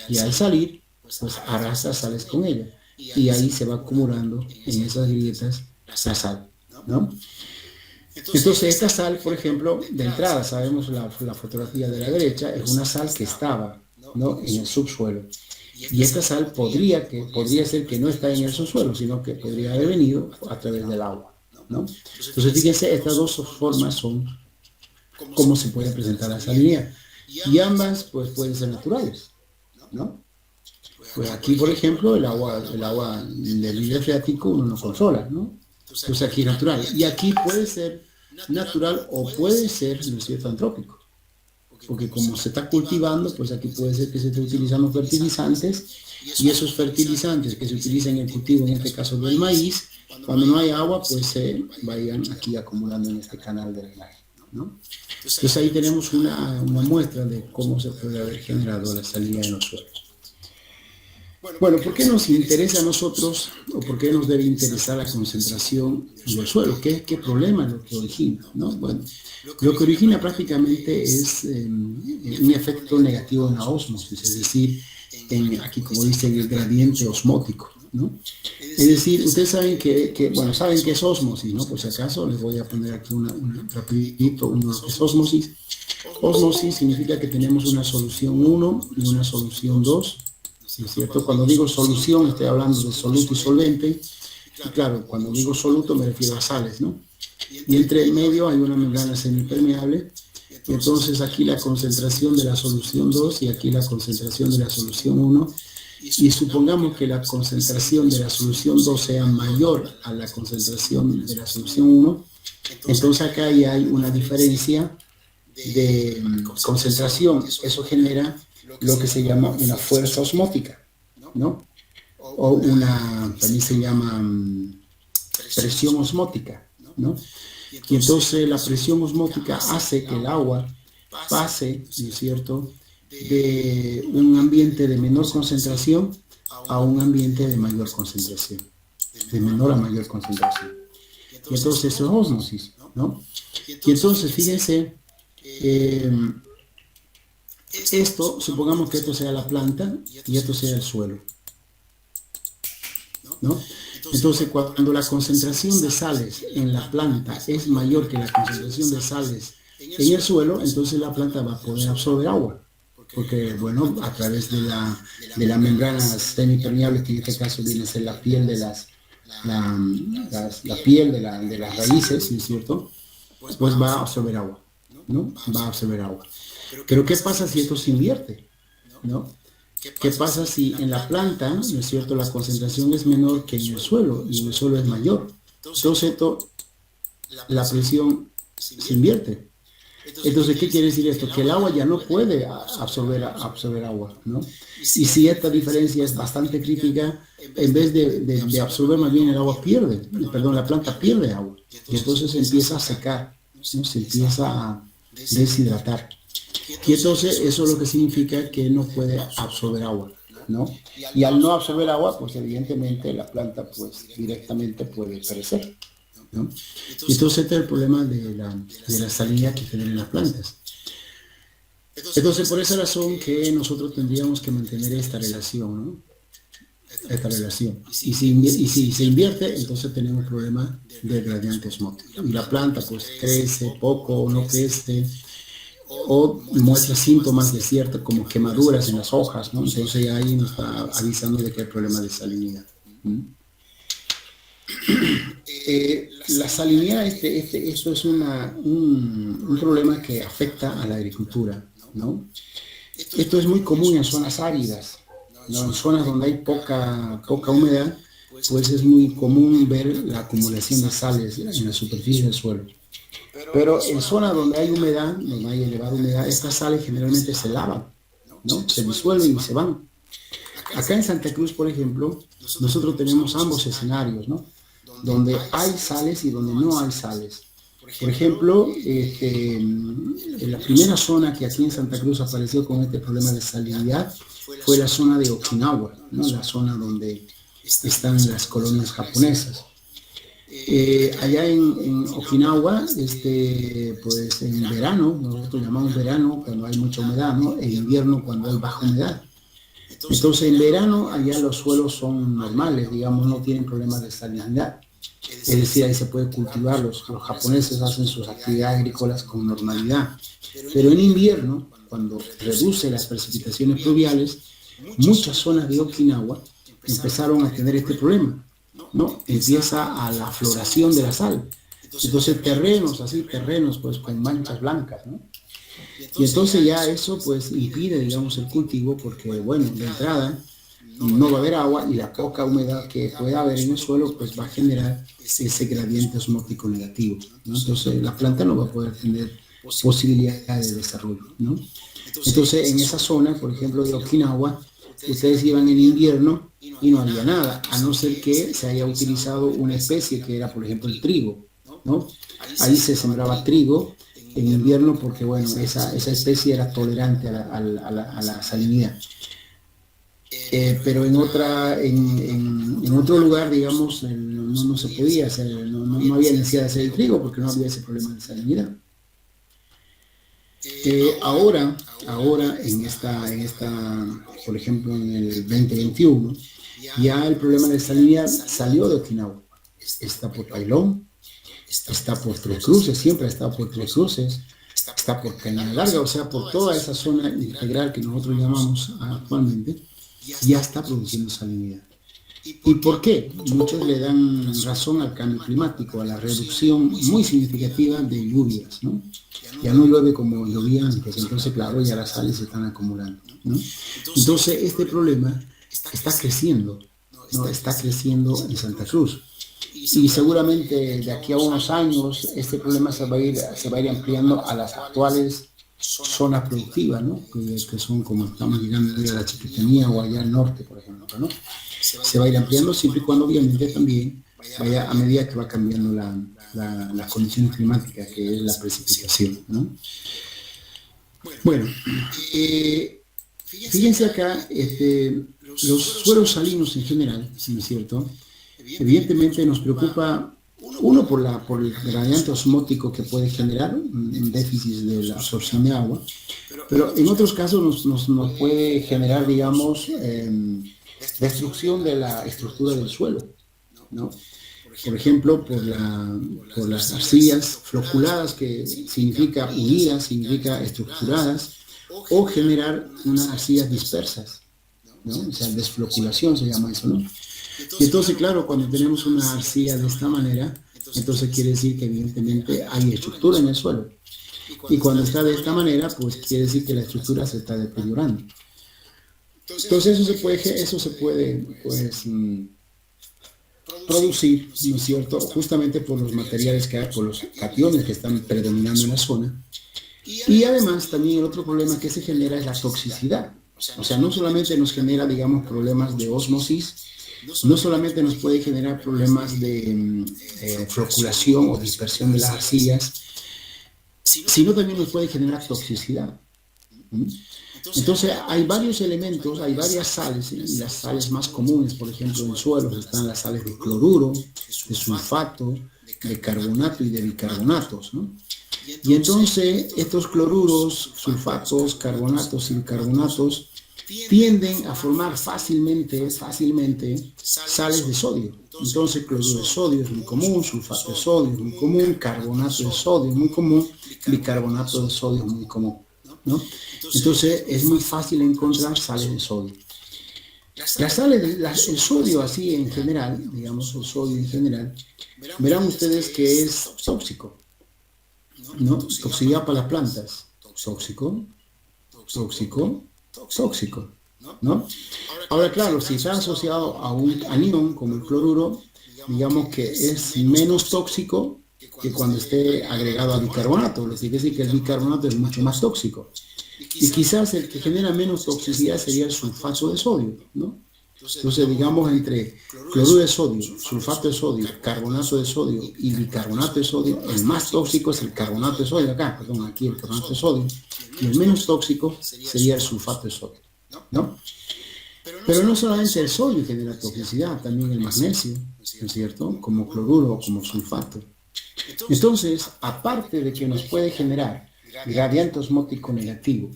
y al salir, pues arrastra sales con ella, y ahí se va acumulando en esas grietas la sal, ¿no? Entonces esta sal, por ejemplo, de entrada, sabemos la fotografía de la derecha, es una sal que estaba, ¿no?, en el subsuelo. Y esta sal podría ser que no está en el subsuelo, sino que podría haber venido a través del agua, ¿no? Entonces fíjense, estas dos formas son cómo se puede presentar la salinidad. Y ambas pues pueden ser naturales, ¿no? Pues aquí, por ejemplo, el agua del nivel freático uno no controla, ¿no? Entonces aquí es natural. Y aquí puede ser natural o puede ser, ¿no es cierto?, antrópico. Porque como se está cultivando, pues aquí puede ser que se esté utilizando fertilizantes, y esos fertilizantes que se utilizan en el cultivo, en este caso del maíz, cuando no hay agua, pues se vayan aquí acumulando en este canal de drenaje, ¿no? Entonces ahí tenemos una muestra de cómo se puede haber generado la salinidad en los suelos. Bueno, ¿por qué nos interesa a nosotros, o por qué nos debe interesar la concentración del suelo? ¿Qué problema es lo que origina, ¿no? Bueno, lo que origina prácticamente es un efecto negativo en la ósmosis, es decir, aquí como dice el gradiente osmótico, ¿no? Es decir, ustedes saben saben que es ósmosis, ¿no? Por si acaso les voy a poner aquí rapidito lo que es ósmosis. Ósmosis significa que tenemos una solución 1 y una solución 2. ¿No es cierto? Cuando digo solución, estoy hablando de soluto y solvente. Y claro, cuando digo soluto me refiero a sales, ¿no? y entre medio hay una membrana semipermeable. Entonces aquí la concentración de la solución 2 y aquí la concentración de la solución 1. Y supongamos que la concentración de la solución 2 sea mayor a la concentración de la solución 1. Entonces acá ya hay una diferencia de concentración. Eso genera lo que se llama una fuerza osmótica, ¿no? O una, también se llama presión osmótica, ¿no? Y entonces la presión osmótica hace que el agua pase, ¿no es cierto?, de un ambiente de menor concentración a un ambiente de mayor concentración, de menor a mayor concentración. Y entonces eso es ósmosis, ¿no? Y entonces, fíjense, esto, supongamos que esto sea la planta y esto sea el suelo, ¿no? Entonces, cuando la concentración de sales en la planta es mayor que la concentración de sales en el suelo, entonces la planta va a poder absorber agua. Porque, bueno, a través de la membrana semipermeable, que en este caso viene a ser la piel de la piel de las raíces, ¿no es cierto? Pues va a absorber agua, ¿no? Va a absorber agua. Pero ¿qué pasa si esto se invierte, ¿no? ¿Qué pasa si en la planta, ¿no es cierto?, la concentración es menor que en el suelo y en el suelo es mayor? Entonces la presión se invierte. Entonces, ¿qué quiere decir esto? Que el agua ya no puede absorber agua, ¿no? Y si esta diferencia es bastante crítica, en vez de absorber, más bien el agua pierde, perdón, la planta pierde agua. Y entonces se empieza a secar, ¿no? Se empieza a deshidratar. Y entonces eso es lo que significa que no puede absorber agua, ¿no? Y al no absorber agua, pues evidentemente la planta pues directamente puede perecer, ¿no? Entonces este es el problema de la salinidad que tienen las plantas. Entonces por esa razón que nosotros tendríamos que mantener esta relación, ¿no? Esta relación. Y si se invierte, entonces tenemos un problema de gradiente osmótico. Y la planta pues crece poco o no crece, o muestra síntomas de ciertas como quemaduras en las hojas, ¿no? Entonces ahí nos está avisando de que hay problema de salinidad. La salinidad, esto es un problema que afecta a la agricultura, ¿no? Esto es muy común en zonas áridas, ¿no? En zonas donde hay poca humedad, pues es muy común ver la acumulación de sales en la superficie del suelo. Pero en zonas donde hay humedad, donde hay elevada humedad, estas sales generalmente se lavan, ¿no? Se disuelven y se van. Acá en Santa Cruz, por ejemplo, nosotros tenemos ambos escenarios, ¿no? Donde hay sales y donde no hay sales. Por ejemplo, en la primera zona que aquí en Santa Cruz apareció con este problema de salinidad fue la zona de Okinawa, ¿no? La zona donde están las colonias japonesas. Allá en Okinawa, pues en verano, nosotros llamamos verano cuando hay mucha humedad, ¿no? En invierno cuando hay baja humedad. Entonces en verano allá los suelos son normales, digamos, no tienen problemas de salinidad. Es decir, ahí se puede cultivar, los japoneses hacen sus actividades agrícolas con normalidad. Pero en invierno, cuando reduce las precipitaciones pluviales, muchas zonas de Okinawa empezaron a tener este problema, ¿no? Empieza a la floración de la sal. Entonces terrenos pues con manchas blancas, ¿no? Y entonces ya eso pues impide, digamos, el cultivo porque, bueno, de entrada no va a haber agua y la poca humedad que pueda haber en el suelo pues va a generar ese gradiente osmótico negativo, ¿no? Entonces la planta no va a poder tener posibilidad de desarrollo, ¿no? Entonces en esa zona, por ejemplo, de Okinawa, ustedes iban en invierno y no había nada, a no ser que se haya utilizado una especie que era, por ejemplo, el trigo, ¿no? Ahí se sembraba trigo en invierno porque, bueno, esa especie era tolerante a la salinidad. Pero en otro lugar, digamos, no se podía hacer, no había necesidad de hacer el trigo porque no había ese problema de salinidad. Ahora por ejemplo, en el 2021, ya el problema de salinidad salió de Okinawa. Está por Pailón, está por Tres Cruces, siempre ha estado por Tres Cruces, está por Cañada Larga, o sea, por toda esa zona integral que nosotros llamamos actualmente, ya está produciendo salinidad. ¿Y por qué? Muchos le dan razón al cambio climático, a la reducción muy significativa de lluvias, ¿no? Ya no llueve como llovía antes, entonces claro, ya las sales se están acumulando, ¿no? Entonces este problema está creciendo, ¿no? Está creciendo en Santa Cruz. Y seguramente de aquí a unos años este problema se va a ir ampliando a las actuales zonas productivas, ¿no? Que son como estamos llegando a la Chiquitanía o allá al norte, por ejemplo, ¿no? Se va a ir ampliando siempre y cuando obviamente también vaya a medida que va cambiando las condiciones climáticas, que es la precipitación, ¿no? Bueno, fíjense acá, los suelos salinos en general, ¿no es cierto? Evidentemente nos preocupa, uno, por el gradiente osmótico que puede generar, un déficit de la absorción de agua, pero en otros casos nos puede generar, digamos, destrucción de la estructura del suelo, ¿no? Por ejemplo, por las arcillas floculadas, que significa unidas, significa estructuradas, o generar unas arcillas dispersas, ¿no? O sea, desfloculación se llama eso, ¿no? Y entonces, claro, cuando tenemos una arcilla de esta manera, entonces quiere decir que evidentemente hay estructura en el suelo. Y cuando está de esta manera, pues quiere decir que la estructura se está deteriorando. Entonces eso se puede pues, producir, ¿no es cierto? Justamente por los materiales que hay, por los cationes que están predominando en la zona. Y además también el otro problema que se genera es la toxicidad. O sea, no solamente nos genera, digamos, problemas de ósmosis, no solamente nos puede generar problemas de floculación o dispersión de las arcillas, sino también nos puede generar toxicidad. Entonces hay varios elementos, hay varias sales, y las sales más comunes, por ejemplo, en suelos están las sales de cloruro, de sulfato, de carbonato y de bicarbonatos, ¿no? Y entonces estos cloruros, sulfatos, carbonatos y bicarbonatos tienden a formar fácilmente sales de sodio. Entonces cloruro de sodio es muy común, sulfato de sodio es muy común, carbonato de sodio es muy común, bicarbonato de sodio es muy común, ¿no? Entonces es muy fácil encontrar sales de sodio. Las sales, el sodio así en general, digamos el sodio en general, verán ustedes que es tóxico, ¿no? Toxicidad para las plantas, tóxico, tóxico, tóxico, ¿no? Ahora, claro, si está asociado a un anión como el cloruro, digamos que es menos tóxico que cuando esté agregado a bicarbonato, lo que quiere decir que el bicarbonato es mucho más tóxico. Y quizás el que genera menos toxicidad sería el sulfato de sodio, ¿no? Entonces, digamos, entre cloruro de sodio, sulfato de sodio, carbonato de sodio y bicarbonato de sodio, el más tóxico es el carbonato de sodio, aquí el carbonato de sodio, y el menos tóxico sería el sulfato de sodio, ¿no? Pero no solamente el sodio genera toxicidad, también el magnesio, ¿no es cierto? Como cloruro o como sulfato. Entonces, aparte de que nos puede generar gradiente osmótico negativo,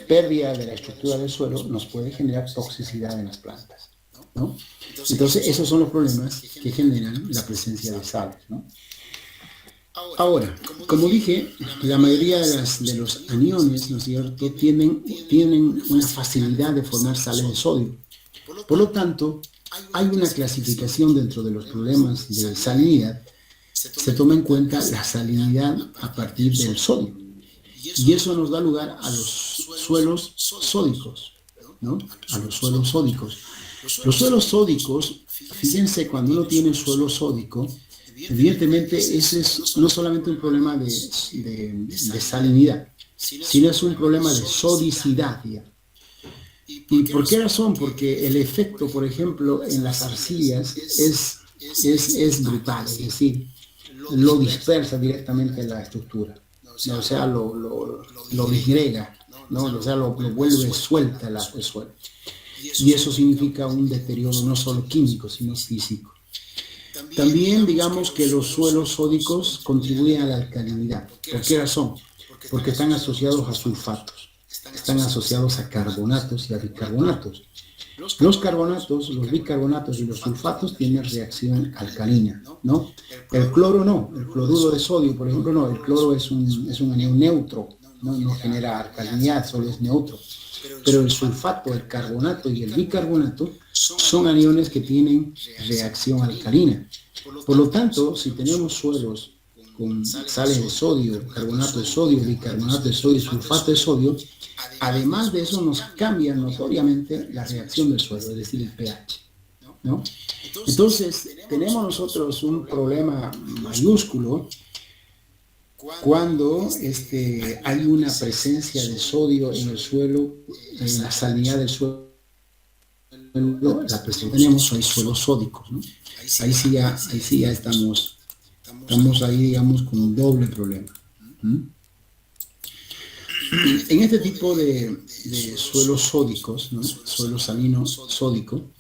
pérdida de la estructura del suelo, nos puede generar toxicidad en las plantas, ¿no? Entonces, esos son los problemas que generan la presencia de sales, ¿no? Ahora, como dije, la mayoría de los aniones, ¿no es cierto?, tienen una facilidad de formar sales de sodio. Por lo tanto, hay una clasificación dentro de los problemas de salinidad. Se toma en cuenta la salinidad a partir del sodio. Y eso nos da lugar a los suelos sódicos, ¿no? A los suelos sódicos. Los suelos sódicos, fíjense, cuando uno tiene suelo sódico, evidentemente ese es no solamente un problema de salinidad, sino es un problema de sodicidad, ¿ya? ¿Y por qué razón? Porque el efecto, por ejemplo, en las arcillas es brutal, es decir, lo dispersa directamente en la estructura, ¿no? O sea, lo disgrega, ¿no? O sea, lo vuelve suelta el suelo. Y eso significa un deterioro no solo químico, sino físico. También digamos que los suelos sódicos contribuyen a la alcalinidad. ¿Por qué razón? Porque están asociados a sulfatos, están asociados a carbonatos y a bicarbonatos. Los carbonatos, los bicarbonatos y los sulfatos tienen reacción alcalina, ¿no? El cloro no, el cloruro de sodio, por ejemplo, no, el cloro es un anión neutro, no genera alcalinidad, solo es neutro. Pero el sulfato, el carbonato y el bicarbonato son aniones que tienen reacción alcalina. Por lo tanto, si tenemos suelos con sales de sodio, carbonato de sodio, bicarbonato de sodio y sulfato de sodio, además de eso nos cambia notoriamente la reacción del suelo, es decir, el pH, ¿no? Entonces, tenemos nosotros un problema mayúsculo cuando hay una presencia de sodio en el suelo, en la salinidad del suelo, la presión que tenemos, hay suelos sódicos, ¿no? Ahí sí ya estamos ahí, digamos, con un doble problema. En este tipo de suelos sódicos, ¿no? Suelo salino sódico,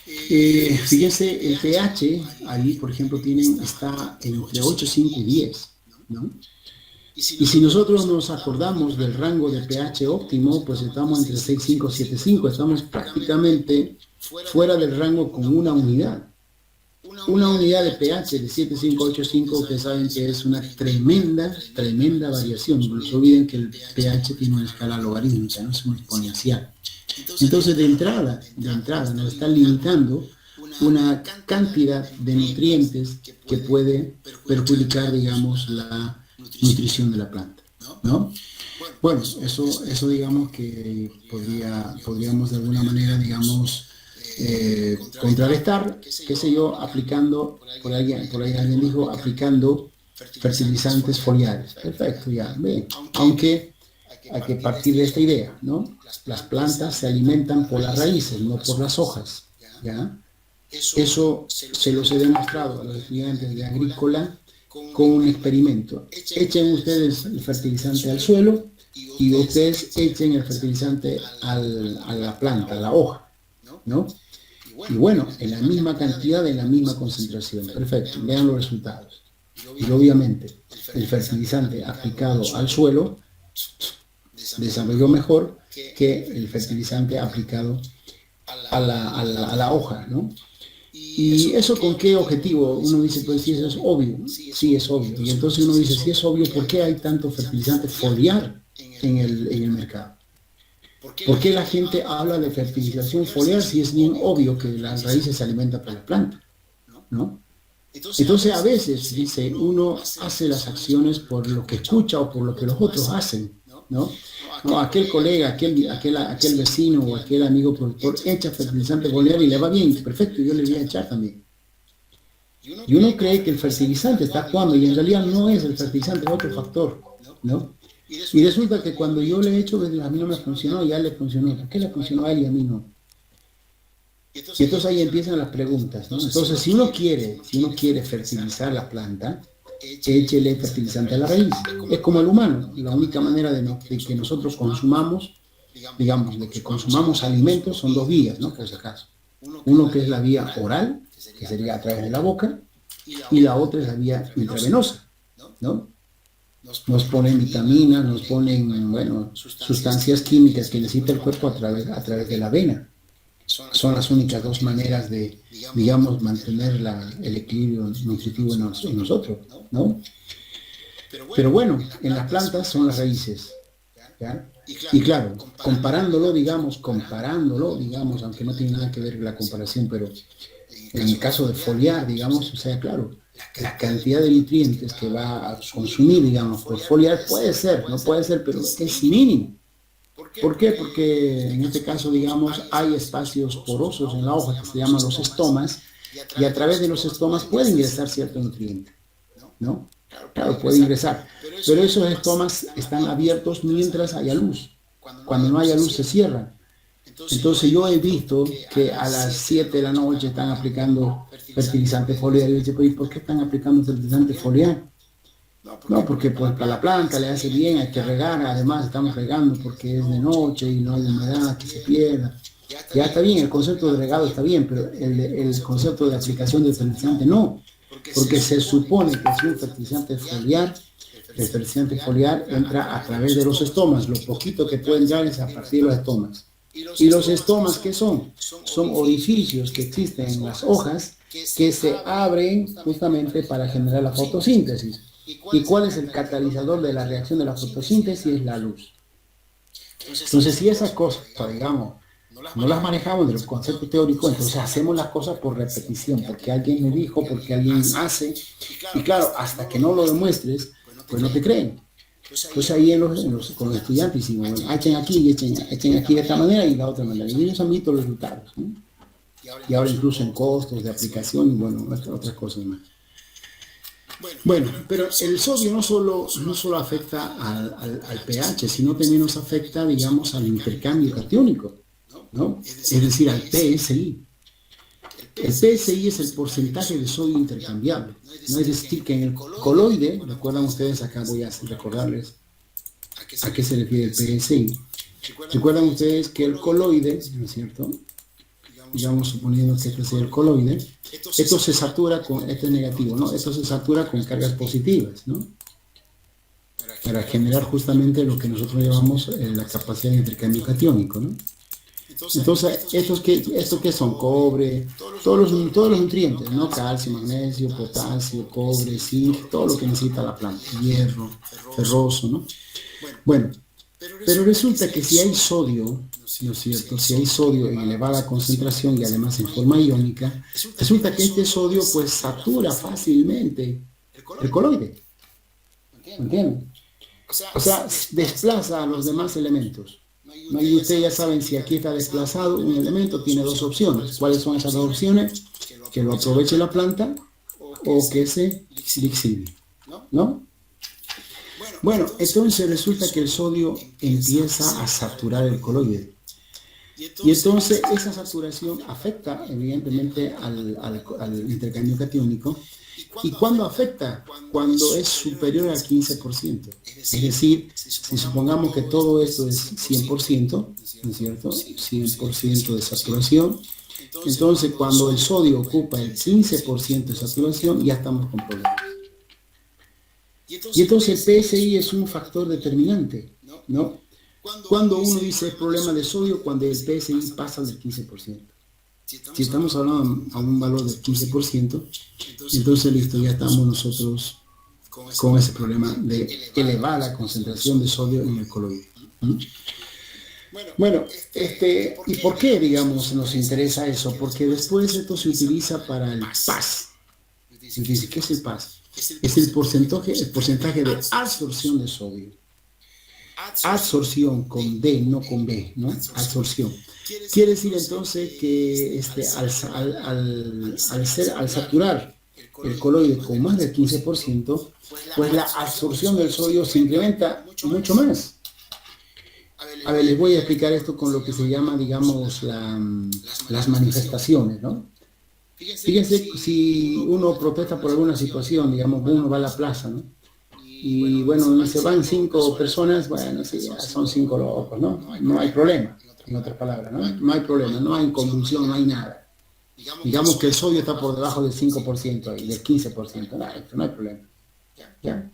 fíjense, el pH ahí, por ejemplo, está entre 8, 5 y 10, ¿no? Y si nosotros nos acordamos del rango de pH óptimo, pues estamos entre 6,5 y 7,5, estamos prácticamente fuera del rango con una unidad. Una unidad de pH de 7,5, 8,5, ustedes saben que es una tremenda variación. No se olviden que el pH tiene una escala logarítmica, no es una exponencial. Entonces, de entrada, nos está limitando una cantidad de nutrientes que puede perjudicar, digamos, la nutrición de la planta, ¿no? Bueno, eso digamos que podríamos de alguna manera, digamos, contrarrestar, qué sé yo, aplicando, por ahí alguien dijo, aplicando fertilizantes foliares. Perfecto, ya, bien. Aunque hay que partir de esta idea, ¿no? Las plantas se alimentan por las raíces, no por las hojas, ¿ya? Eso se los he demostrado a los estudiantes de agrícola con un experimento. Echen ustedes el fertilizante al suelo y ustedes echen el fertilizante a la planta, a la hoja, ¿no? Y bueno, en la misma cantidad, en la misma concentración. Perfecto, vean los resultados. Y obviamente, el fertilizante aplicado al suelo desarrolló mejor que el fertilizante aplicado a la hoja, ¿no? ¿Y eso con qué objetivo? Uno dice, pues sí, eso es obvio. Sí, es obvio. Y entonces uno dice, si es obvio, ¿por qué hay tanto fertilizante foliar en el mercado? ¿Por qué la gente habla de fertilización foliar si es bien obvio que las raíces se alimentan por la planta, ¿no? Entonces a veces, dice, uno hace las acciones por lo que escucha o por lo que los otros hacen, ¿no? No, aquel colega, aquel vecino o aquel amigo productor echa fertilizante foliar y le va bien, perfecto, yo le voy a echar también. Y uno cree que el fertilizante está actuando y en realidad no es el fertilizante, es otro factor, ¿no? Y resulta que cuando yo le he hecho, a mí no me funcionó y a él le funcionó. ¿Por qué le funcionó a él y a mí no? Y entonces ahí empiezan las preguntas, ¿no? Entonces, si uno quiere fertilizar la planta, échele fertilizante a la raíz. Es como el humano. La única manera de que nosotros consumamos, digamos, de que consumamos alimentos son dos vías, ¿no? Por si acaso. Uno que es la vía oral, que sería a través de la boca, y la otra es la vía intravenosa, ¿no? Nos ponen vitaminas, nos ponen, bueno, sustancias químicas que necesita el cuerpo a través de la vena. Son las únicas dos maneras de, digamos, mantener el equilibrio nutritivo en nosotros, ¿no? Pero bueno, en las plantas son las raíces, ¿ya? Y claro, comparándolo, digamos, aunque no tiene nada que ver la comparación, pero en el caso de foliar, digamos, o sea, claro, la cantidad de nutrientes que va a consumir, digamos, por foliar puede ser, no puede ser, pero es mínimo. ¿Por qué? Porque en este caso, digamos, hay espacios porosos en la hoja que se llaman los estomas, y a través de los estomas puede ingresar cierto nutriente, ¿no? Claro, puede ingresar, pero esos estomas están abiertos mientras haya luz. Cuando no haya luz se cierran. Entonces yo he visto que a las 7 de la noche están aplicando fertilizante foliar. Y yo digo, ¿y por qué están aplicando fertilizante foliar? No, porque pues para la planta le hace bien, hay que regar, además estamos regando porque es de noche y no hay humedad que se pierda. Ya está bien, el concepto de regado está bien, pero el concepto de aplicación de fertilizante no, porque se supone que si un fertilizante foliar, el fertilizante foliar entra a través de los estomas, lo poquito que puede entrar es a partir de los estomas. ¿Y los estomas qué son? Son orificios que existen en las hojas que se abren justamente para generar la fotosíntesis. ¿Y cuál es el catalizador de la reacción de la fotosíntesis? Es la luz. Entonces, si esas cosas, digamos, no las manejamos de los conceptos teóricos, entonces hacemos las cosas por repetición, porque alguien me dijo, porque alguien hace, y claro, hasta que no lo demuestres, pues no te creen. Entonces ahí con los estudiantes decimos, bueno, echen aquí, echen aquí de esta manera y de la otra manera, y ellos han visto los resultados, ¿no? Y ahora incluso en costos de aplicación y bueno, otras cosas más. Bueno, pero el sodio no solo afecta al pH, sino también nos afecta, digamos, al intercambio catiónico, ¿no? Es decir, al PSI. El PSI es el porcentaje de sodio intercambiable, ¿no? Es decir, que en el coloide, recuerdan ustedes, acá voy a recordarles a qué se refiere el PSI. Recuerdan ustedes que el coloide, ¿no es cierto? Digamos, suponiendo que este es el coloide, esto se satura con, este es negativo, ¿no? Esto se satura con cargas positivas, ¿no? Para generar justamente lo que nosotros llamamos la capacidad de intercambio catiónico, ¿no? Entonces, ¿estos qué son? Cobre, todos los nutrientes, ¿no? Calcio, magnesio, potasio, cobre, zinc, todo lo que necesita la planta, hierro, ferroso, ¿no? Bueno, pero resulta que si hay sodio, ¿no es cierto? Si hay sodio en elevada concentración y además en forma iónica, resulta que este sodio pues satura fácilmente el coloide, ¿entienden? O sea, desplaza a los demás elementos. ¿No? Y ustedes ya saben, si aquí está desplazado un elemento, tiene dos opciones. ¿Cuáles son esas dos opciones? Que lo aproveche la planta o que se lixive, ¿no? Bueno, entonces resulta que el sodio empieza a saturar el coloide. Y entonces esa saturación afecta evidentemente al intercambio catiónico. ¿Y cuándo afecta? Cuando es superior al 15%. Es decir, si supongamos que todo esto es 100%, ¿no es cierto? 100% de saturación. Entonces, cuando el sodio ocupa el 15% de saturación, ya estamos con problemas. Y entonces el PSI es un factor determinante, ¿no? Cuando uno dice problema de sodio, cuando el PSI pasa del 15%. Si estamos hablando a un valor del 15%, entonces listo, ya estamos nosotros con ese problema de elevar la concentración de sodio en el coloide. Bueno, ¿y por qué, digamos, nos interesa eso? Porque después esto se utiliza para el PAS. Se dice, ¿qué es el PAS? Es el porcentaje de absorción de sodio. Absorción con D, no con B, ¿no? Absorción. Quiere decir entonces que al saturar el coloide con más del 15%, pues la absorción del sodio se incrementa mucho más. A ver, les voy a explicar esto con lo que se llama, digamos, las manifestaciones, ¿no? Fíjense, si uno protesta por alguna situación, digamos, uno va a la plaza, ¿no? Y bueno, se van 5 personas, bueno, sí, ya son 5 locos, ¿no? No hay problema, en otras palabras, ¿no? No hay problema, no hay convulsión, no hay nada. Digamos que el sodio está por debajo del 5% ahí, del 15%, no hay problema. ¿Ya?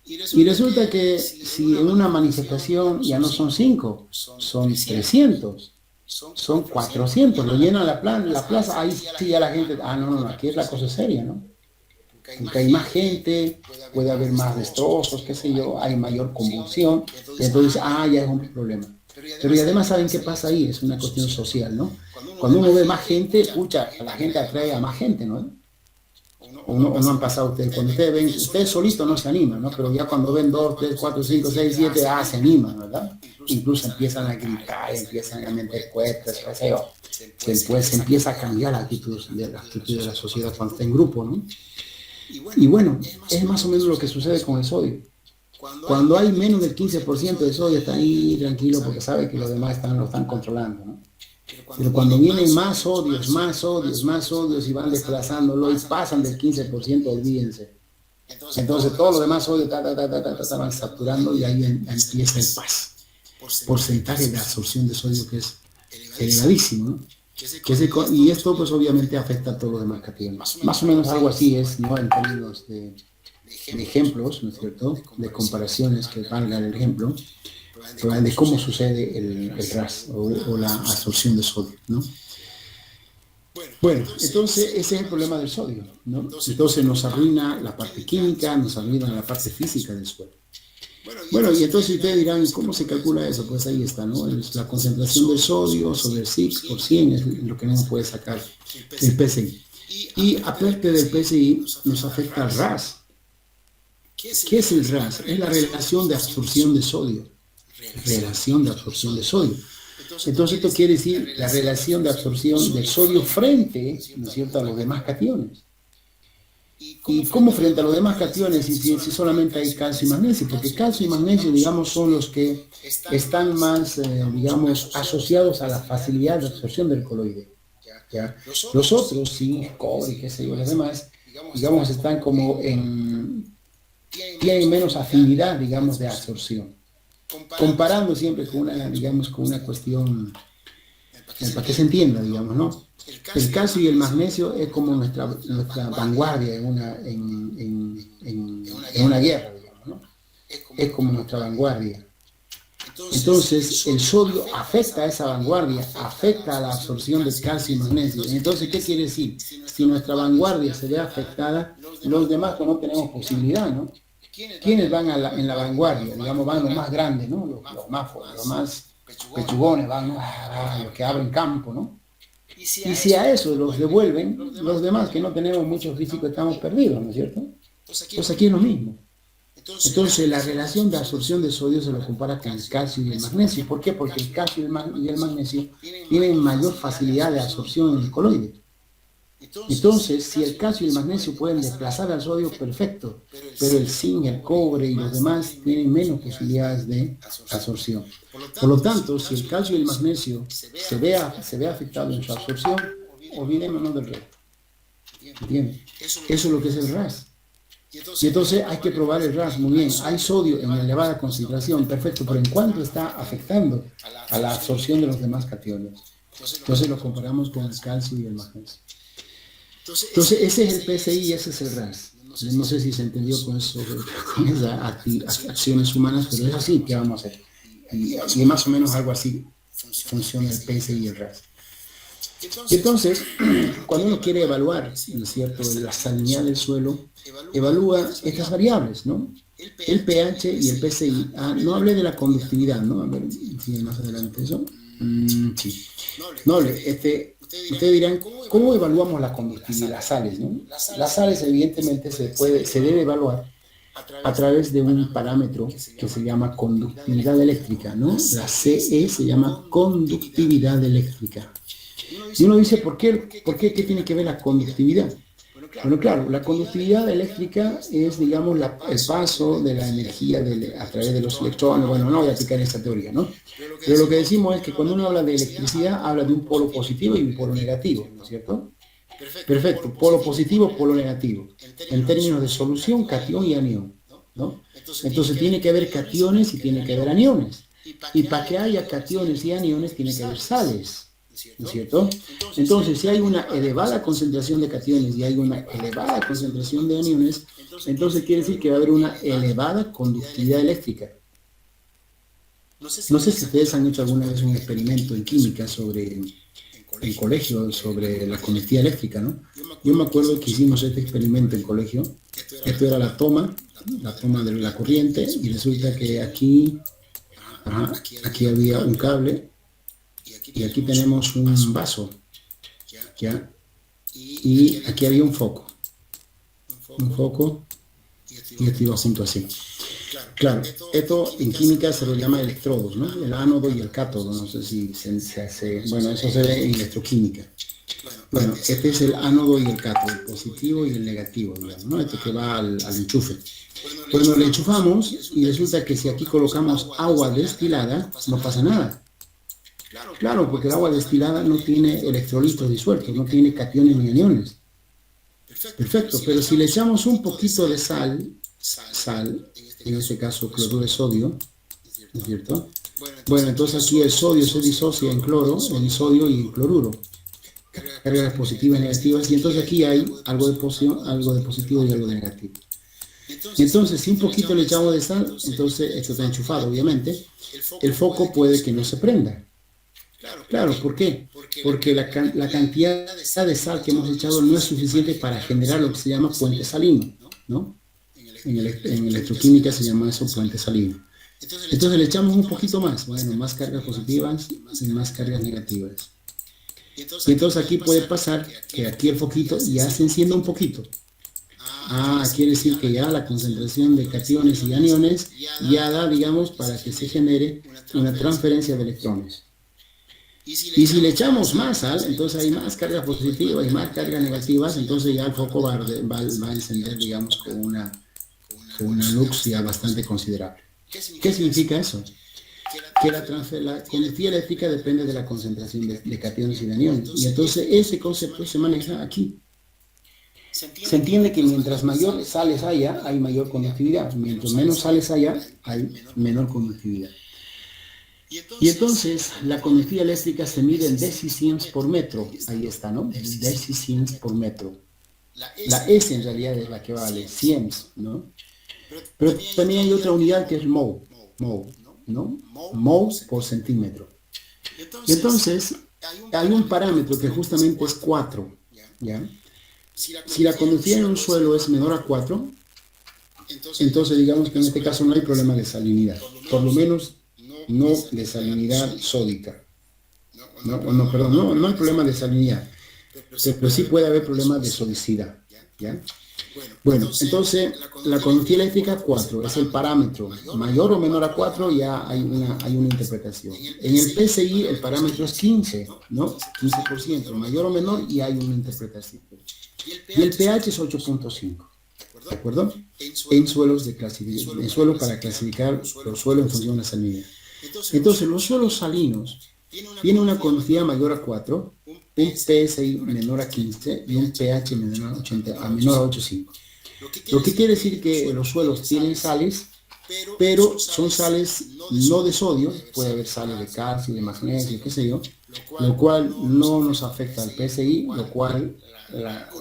Y resulta que si en una manifestación ya no son 5, son 300, son 400, lo llenan la plaza, ahí sí ya la gente, no, aquí es la cosa seria, ¿no? Porque hay más gente, puede haber más destrozos, qué sé yo, hay mayor convulsión, y entonces, ya es un problema. Pero y además, ¿saben qué pasa ahí? Es una cuestión social, ¿no? Cuando uno ve más gente, escucha, la gente atrae a más gente, ¿no? O no han pasado ustedes, cuando ustedes ven, ustedes solitos no se animan, ¿no? Pero ya cuando ven 2, 3, 4, 5, 6, 7, se animan, ¿verdad? Incluso empiezan a gritar, empiezan a meter cuestas, qué sé yo. Después se empieza a cambiar la actitud de la sociedad cuando está en grupo, ¿no? Y bueno, es más o menos lo que sucede con el sodio. Cuando hay menos del 15% de sodio, está ahí tranquilo porque sabe que los demás lo están controlando, ¿no? Pero cuando vienen más sodios y van desplazándolo y pasan del 15%, olvídense. Entonces todos los demás sodios van saturando y ahí empieza el PAS. Porcentaje de absorción de sodio que es elevadísimo, ¿no? Y esto pues obviamente afecta a todos los demás cationes. Más o menos algo así es, ¿no? En términos de ejemplos, ¿no es cierto? De comparaciones que valga el ejemplo, de cómo sucede el RAS o la absorción de sodio, ¿no? Bueno, entonces ese es el problema del sodio, ¿no? Entonces nos arruina la parte química, nos arruina la parte física del suelo. Bueno, y entonces ustedes dirán, ¿cómo se calcula eso? Pues ahí está, ¿no? La concentración del sodio sobre el 6% es lo que uno puede sacar el PSI. Y aparte del PSI, nos afecta el RAS. ¿Qué es el RAS? Es la relación de absorción de sodio. Relación de absorción de sodio. Entonces esto quiere decir la relación de absorción del sodio frente, ¿no es cierto?, a los demás cationes. ¿Y cómo frente a los demás cationes si solamente hay calcio y magnesio? Porque calcio y magnesio, digamos, son los que están más, digamos, asociados a la facilidad de absorción del coloide. ¿Ya? Los otros, sí, cobre, qué sé yo, los demás, digamos, están como tienen menos afinidad, digamos, de absorción. Comparando siempre con una, digamos, con una cuestión, para que se entienda, digamos, ¿no? El calcio y el magnesio es como nuestra vanguardia en una guerra, digamos, ¿no? Es como nuestra vanguardia. Entonces, el sodio afecta a esa vanguardia, afecta a la absorción del calcio y magnesio. Entonces, ¿qué quiere decir? Si nuestra vanguardia se ve afectada, los demás pues, no tenemos posibilidad, ¿no? ¿Quiénes van en la vanguardia? Digamos, van los más grandes, ¿no? Los más pechugones, van, ¿no? Los que abren campo, ¿no? Y si a eso los devuelven, los demás que no tenemos mucho físico estamos perdidos, ¿no es cierto? Pues aquí es lo mismo. Entonces la relación de absorción de sodio se lo compara con el calcio y el magnesio. ¿Por qué? Porque el calcio y el magnesio tienen mayor facilidad de absorción en el coloide. Entonces, si el calcio y el magnesio pueden desplazar al sodio, perfecto, pero el zinc, el cobre y los demás tienen menos posibilidades de absorción. Por lo tanto, si el calcio y el magnesio se ve afectado en su absorción, olvidémonos del resto. ¿Entienden? Eso es lo que es el RAS. Y entonces hay que probar el RAS, muy bien, hay sodio en elevada concentración, perfecto, pero ¿en cuánto está afectando a la absorción de los demás cationes? Entonces lo comparamos con el calcio y el magnesio. Entonces ese es el PSI y ese es el RAS. No sé si se entendió con eso, con esas acciones humanas, pero es así que vamos a hacer. Y más o menos algo así funciona el PSI y el RAS. Entonces, cuando uno quiere evaluar, ¿no es cierto?, la salinidad del suelo, evalúa estas variables, ¿no? El pH y el PSI. No hablé de la conductividad, ¿no? A ver, si más adelante eso. Sí. No, ustedes dirán, ¿cómo evaluamos la conductividad? Las sales, ¿no? Las sales, evidentemente, se debe evaluar a través de un parámetro que se llama conductividad eléctrica, ¿no? La CE se llama conductividad eléctrica. Y uno dice, ¿por qué? ¿Qué tiene que ver la conductividad? Bueno, claro, la conductividad eléctrica es, digamos, el paso de la energía a través de los electrones. Bueno, no voy a aplicar esta teoría, ¿no? Pero lo que decimos es que cuando uno habla de electricidad, habla de un polo positivo y un polo negativo, ¿no es cierto? Perfecto, polo positivo, polo negativo. En términos de solución, cation y anión, ¿no? Entonces tiene que haber cationes y tiene que haber aniones. Y para que haya cationes y aniones, tiene que haber sales. ¿No es cierto? Entonces, si hay una elevada concentración de cationes y hay una elevada concentración de aniones, entonces quiere decir que va a haber una elevada conductividad eléctrica. No sé si ustedes han hecho alguna vez un experimento en química en colegio sobre la conductividad eléctrica, ¿no? Yo me acuerdo que hicimos este experimento en colegio. Esto era la toma de la corriente y resulta que aquí había un cable. Y aquí tenemos un vaso, ¿ya? Y aquí había un foco, y esto iba junto así. Claro, esto en química se lo llama electrodos, ¿no? El ánodo y el cátodo, no sé si se hace, bueno, eso se ve en electroquímica. Bueno, este es el ánodo y el cátodo, el positivo y el negativo, digamos, ¿no? Esto que va al enchufe. Bueno, le enchufamos y resulta que si aquí colocamos agua destilada, no pasa nada. Claro, porque el agua destilada no tiene electrolitos disueltos, no tiene cationes ni aniones. Perfecto, pero si le echamos un poquito de sal, en este caso cloruro de sodio, ¿no es cierto? Bueno, entonces aquí el sodio se disocia en cloro, en sodio y en cloruro. Cargas positivas y negativas, y entonces aquí hay algo de positivo y algo de negativo. Entonces, si un poquito le echamos de sal, entonces esto está enchufado, obviamente, el foco puede que no se prenda. Claro, ¿por qué? Porque la cantidad de sal que hemos echado no es suficiente para generar lo que se llama puente salino, ¿no? En electroquímica se llama eso puente salino. Entonces le echamos un poquito más, bueno, más cargas positivas y más cargas negativas. Y entonces aquí puede pasar que aquí el foquito ya se encienda un poquito. Quiere decir que ya la concentración de cationes y aniones ya da, digamos, para que se genere una transferencia de electrones. Y si le echamos más sal, entonces hay más cargas positivas y más cargas negativas, entonces ya el foco va a encender, digamos, con una luz ya bastante considerable. ¿Qué significa eso? Que la conductividad eléctrica depende de la concentración de cationes y de aniones. Y entonces ese concepto se maneja aquí. Se entiende que mientras mayor sales haya, hay mayor conductividad. Mientras menos sales haya, hay menor conductividad. Y entonces la conductividad eléctrica se mide en decisiemens por metro. Ahí está, ¿no? Decisiemens por metro. La S en realidad es la que vale, siemens, ¿no? Pero también hay otra unidad que es mol, ¿no? Mol por centímetro. Y entonces hay un parámetro que justamente es 4, ¿ya? Si la conductividad en un suelo es menor a 4, entonces digamos que en este caso no hay problema de salinidad, por lo menos no de salinidad sódica. No hay problema de salinidad, pero sí puede haber problemas de sodicidad, ¿ya? Bueno, entonces la conductividad eléctrica 4 es el parámetro. Mayor o menor a 4 ya hay una interpretación. En el PSI el parámetro es 15, ¿no? 15%, mayor o menor, y hay una interpretación. Y el pH es 8.5, ¿de acuerdo? En suelos para clasificar los suelos en función de la salinidad. Entonces los suelos salinos tienen una conductividad mayor a 4, un PSI menor a 15 y un pH menor a 8.5. Lo que quiere decir que los suelos tienen sales, pero son sales no de sodio, puede haber sales de calcio, de magnesio, qué sé yo, lo cual no nos afecta al PSI, lo cual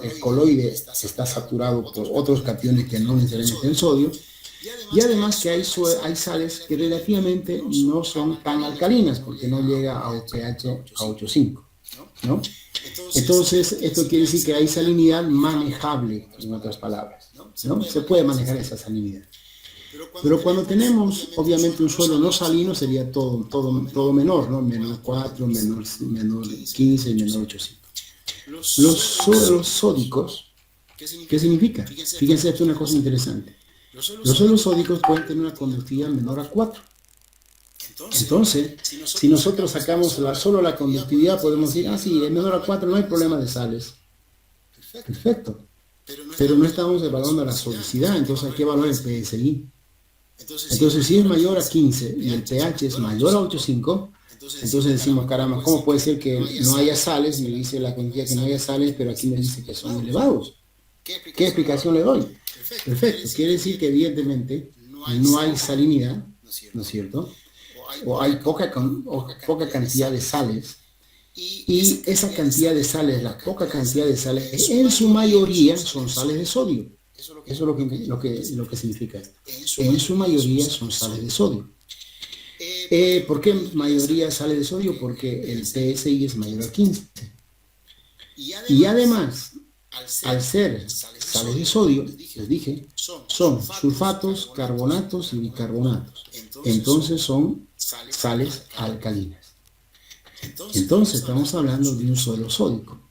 el coloide está saturado por otros cationes que no necesariamente el sodio, y además que hay sales que relativamente no son tan alcalinas porque no llega a un pH a 8.5, ¿no? Entonces esto quiere decir que hay salinidad manejable, en otras palabras, ¿no? Se puede manejar esa salinidad. Pero cuando tenemos obviamente un suelo no salino sería todo menor, ¿no? Menor 4, menor 15 y menor 8.5. Los suelos sódicos, ¿qué significa? Fíjense, esto es una cosa interesante. Los suelos sódicos pueden tener una conductividad menor a 4. Entonces, si nosotros sacamos solo la conductividad, podemos decir, sí, es menor a 4, no hay problema de sales. Perfecto. Pero no estamos evaluando la sodicidad, entonces hay que evaluar el PSI. Entonces, si es mayor a 15 y el pH es mayor a 8.5, entonces decimos, caramba, ¿cómo puede ser que no haya sales? Me dice la conductividad que no haya sales, pero aquí me dice que son elevados. ¿Qué explicación le doy? Perfecto. Quiere decir que evidentemente no hay salinidad, ¿no es cierto? O hay poca cantidad de sales. Y esa cantidad de sales, la poca cantidad de sales, en su mayoría son sales de sodio. Eso es lo que significa esto. En su mayoría son sales de sodio. ¿Por qué mayoría sales de sodio? Porque el PSI es mayor a 15. Y además, al ser sales de sodio, les dije, son sulfatos, carbonatos y bicarbonatos. Entonces son sales alcalinas. Entonces estamos hablando de un suelo sódico.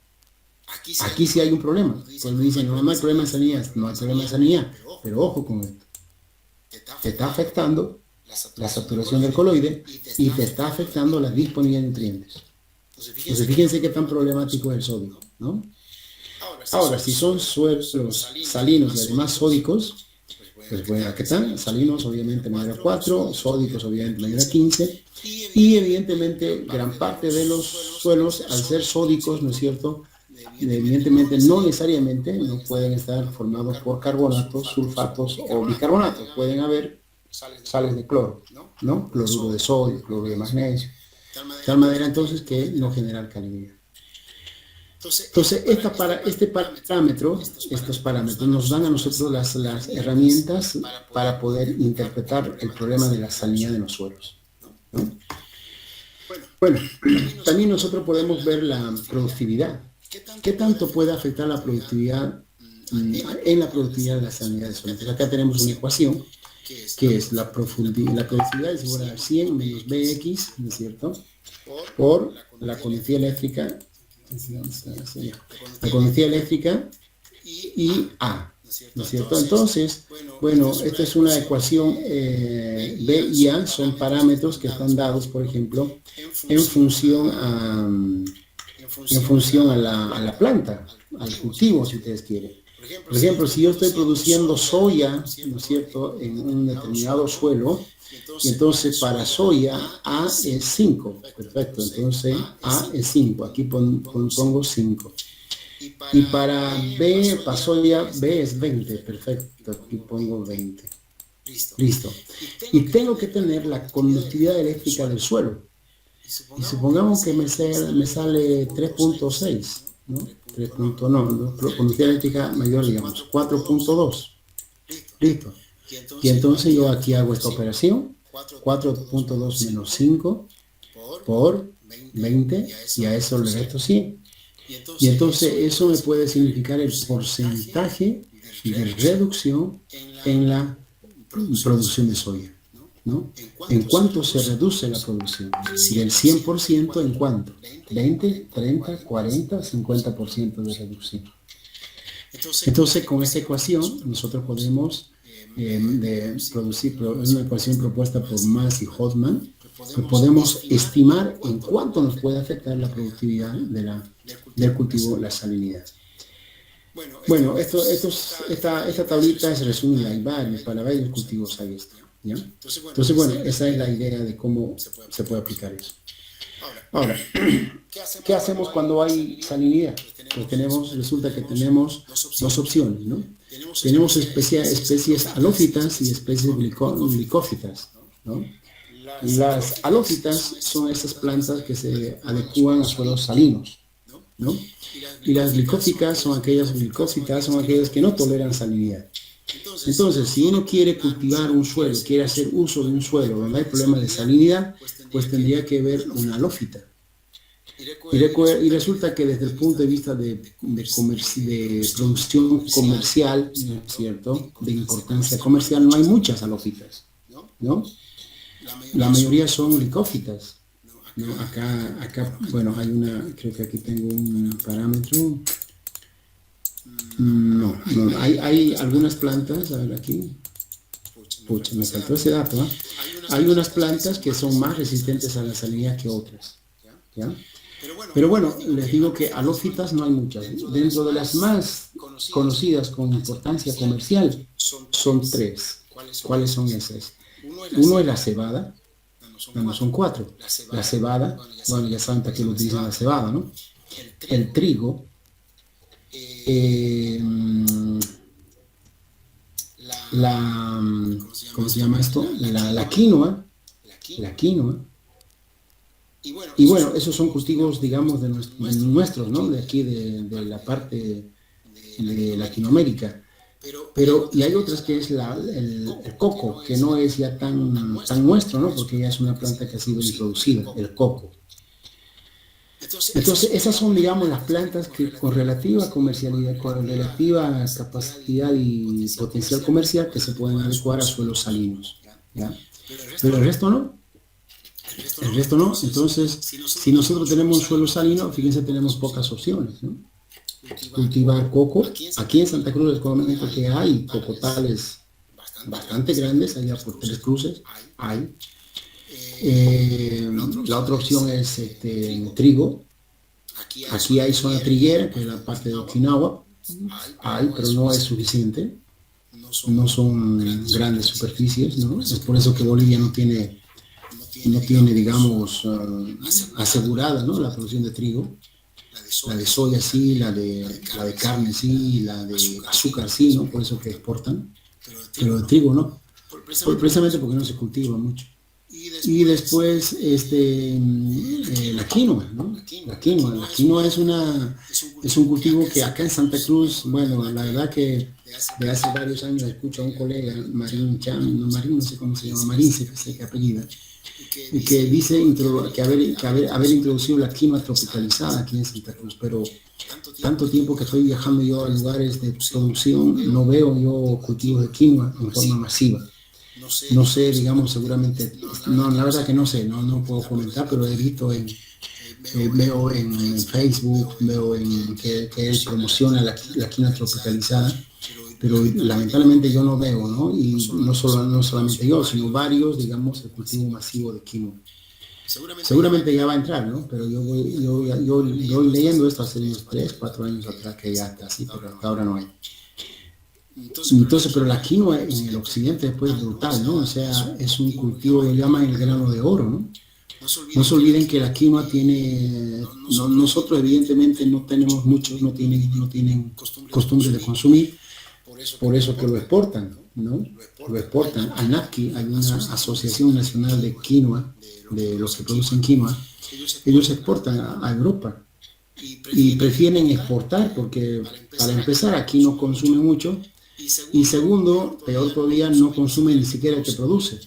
Aquí sí hay un problema. Pues me dicen, no hay problema de salinidad, no hay problema de salinidad. Pero ojo con esto. Te está afectando la saturación del coloide y te está afectando la disponibilidad de nutrientes. Entonces fíjense qué tan problemático es el sodio, ¿no? Ahora, si son suelos salinos y además sódicos, pues bueno, ¿qué tal? Salinos obviamente mayor a 4, sódicos obviamente mayor a 15, y evidentemente gran parte de los suelos, al ser sódicos, ¿no es cierto? Evidentemente no necesariamente no pueden estar formados por carbonatos, sulfatos o bicarbonatos, pueden haber sales de cloro, ¿no? Cloruro de sodio, cloruro de magnesio, de tal manera entonces que no genera alcalinidad. Entonces, estos parámetros nos dan a nosotros las herramientas para poder interpretar el problema de la salinidad de los suelos, ¿no? Bueno, también nosotros podemos ver la productividad. ¿Qué tanto puede afectar la productividad en la productividad de las sanidades sólidas? Acá tenemos una ecuación que es la productividad es igual a 100 menos Bx, ¿no es cierto? Por la conductividad eléctrica, la conductividad eléctrica y A, ¿no es cierto? Entonces, bueno, esta es una ecuación, B y A son parámetros que están dados, por ejemplo, en función a la planta, al cultivo, si ustedes quieren. Por ejemplo, si yo estoy produciendo soya, ¿no es cierto?, en un determinado suelo, y entonces para soya A es 5, perfecto, entonces A es 5, aquí pongo 5. Y para B, para soya, B es 20, perfecto, aquí pongo 20. Listo. Y tengo que tener la conductividad eléctrica del suelo. Y supongamos que me sale 3.6, ¿no? 3. No, conductividad eléctrica mayor, digamos, 4.2. Listo. Y entonces yo aquí hago esta operación, 4.2 menos 5 por 20, y a eso le resto 100. Y entonces eso me puede significar el porcentaje de reducción en la producción de soya, ¿no? ¿En cuánto se reduce la producción? Del 100%, ¿en cuánto? 20, 30, 40, 50% de reducción. Entonces, con esta ecuación, nosotros podemos producir, es una ecuación propuesta por Maas y Hoffman, pues podemos estimar en cuánto nos puede afectar la productividad del cultivo, la salinidad. Bueno, esta tablita es resumida, hay varios, para varios cultivos hay esto, ¿ya? Entonces, bueno, esa es la idea de cómo se puede aplicar eso. Ahora, ¿qué hacemos cuando hay salinidad? Pues resulta que tenemos dos opciones, ¿no? Tenemos especies halófitas y especies glicófitas, ¿no? Las halófitas son esas plantas que se adecúan a suelos salinos, ¿no? Y las glicófitas son aquellas que no toleran salinidad. Entonces, si uno quiere cultivar un suelo, quiere hacer uso de un suelo donde hay problemas de salinidad, pues tendría que ver una halófita. Y resulta que desde el punto de vista de producción comercial, ¿no es cierto?, de importancia comercial, no hay muchas halófitas, ¿no? La mayoría son glicófitas, ¿no? Acá, bueno, hay una, creo que aquí tengo un parámetro. No, hay algunas plantas, a ver aquí. Pucha, me faltó ese dato, ¿eh? Hay unas plantas que son más resistentes a la salinidad que otras, ¿ya? Pero bueno, les digo que halófitas no hay muchas. Dentro de las más conocidas con importancia comercial son 3. ¿Cuáles son esas? Uno es la cebada, no, son 4. La cebada, bueno, ya saben para qué lo utilizan la cebada, ¿no? El trigo, ¿cómo se llama esto? La quinoa, y bueno, esos son cultivos, digamos, de nuestros, ¿no? De aquí, de la parte de Latinoamérica. Y hay otras que es el coco, que no es ya tan nuestro, ¿no? Porque ya es una planta que ha sido introducida, el coco. Entonces, esas son, digamos, las plantas que con relativa comercialidad, con relativa capacidad y potencial comercial que se pueden adecuar a suelos salinos, ¿ya? Pero el resto no. El resto no. Entonces, si nosotros tenemos un suelo salino, fíjense, tenemos pocas opciones, ¿no? Cultivar coco. Aquí en Santa Cruz les comento que hay cocotales bastante grandes, allá por Tres Cruces, hay. La otra opción es trigo. Aquí hay zona triguera, que es la parte de Okinawa. Hay, pero no es suficiente. No son grandes superficies, ¿no? Es por eso que Bolivia no tiene, digamos, asegurada, ¿no?, la producción de trigo. La de soya sí, la de carne sí, la de azúcar sí, ¿no? Por eso que exportan. Pero el trigo no. Precisamente porque no se cultiva mucho. Y después la quinoa, ¿no? La quinoa es un cultivo que acá en Santa Cruz, bueno, la verdad que de hace varios años escucho a un colega, Marín Chan, no Marín, no sé cómo se llama, Marín se sé que apellida, y que dice haber introducido la quinoa tropicalizada aquí en Santa Cruz, pero tanto tiempo que estoy viajando yo a lugares de producción, no veo yo cultivos de quinoa en forma masiva. No sé, digamos, seguramente, no, la verdad que no sé, no puedo comentar, pero he visto veo en Facebook, veo que él promociona la quinoa tropicalizada, pero lamentablemente yo no veo, ¿no? Y no solamente yo, sino varios, digamos, el cultivo masivo de quinoa. Seguramente ya va a entrar, ¿no? Pero yo leyendo esto hace unos 3, 4 años atrás que ya está así, pero hasta ahora no hay. Entonces, pero la quinoa en el occidente después es brutal, ¿no? O sea, es un cultivo que llaman el grano de oro, ¿no? No se olviden que la quinoa tiene, nosotros evidentemente no tenemos muchos, no tienen costumbre de consumir, por eso que lo exportan, ¿no? Lo exportan. ANAPQUI, hay una asociación nacional de quinoa, de los que producen quinoa, ellos exportan a Europa y prefieren exportar porque para empezar aquí no consumen mucho y segundo, peor todavía, no consumen ni siquiera el que produce.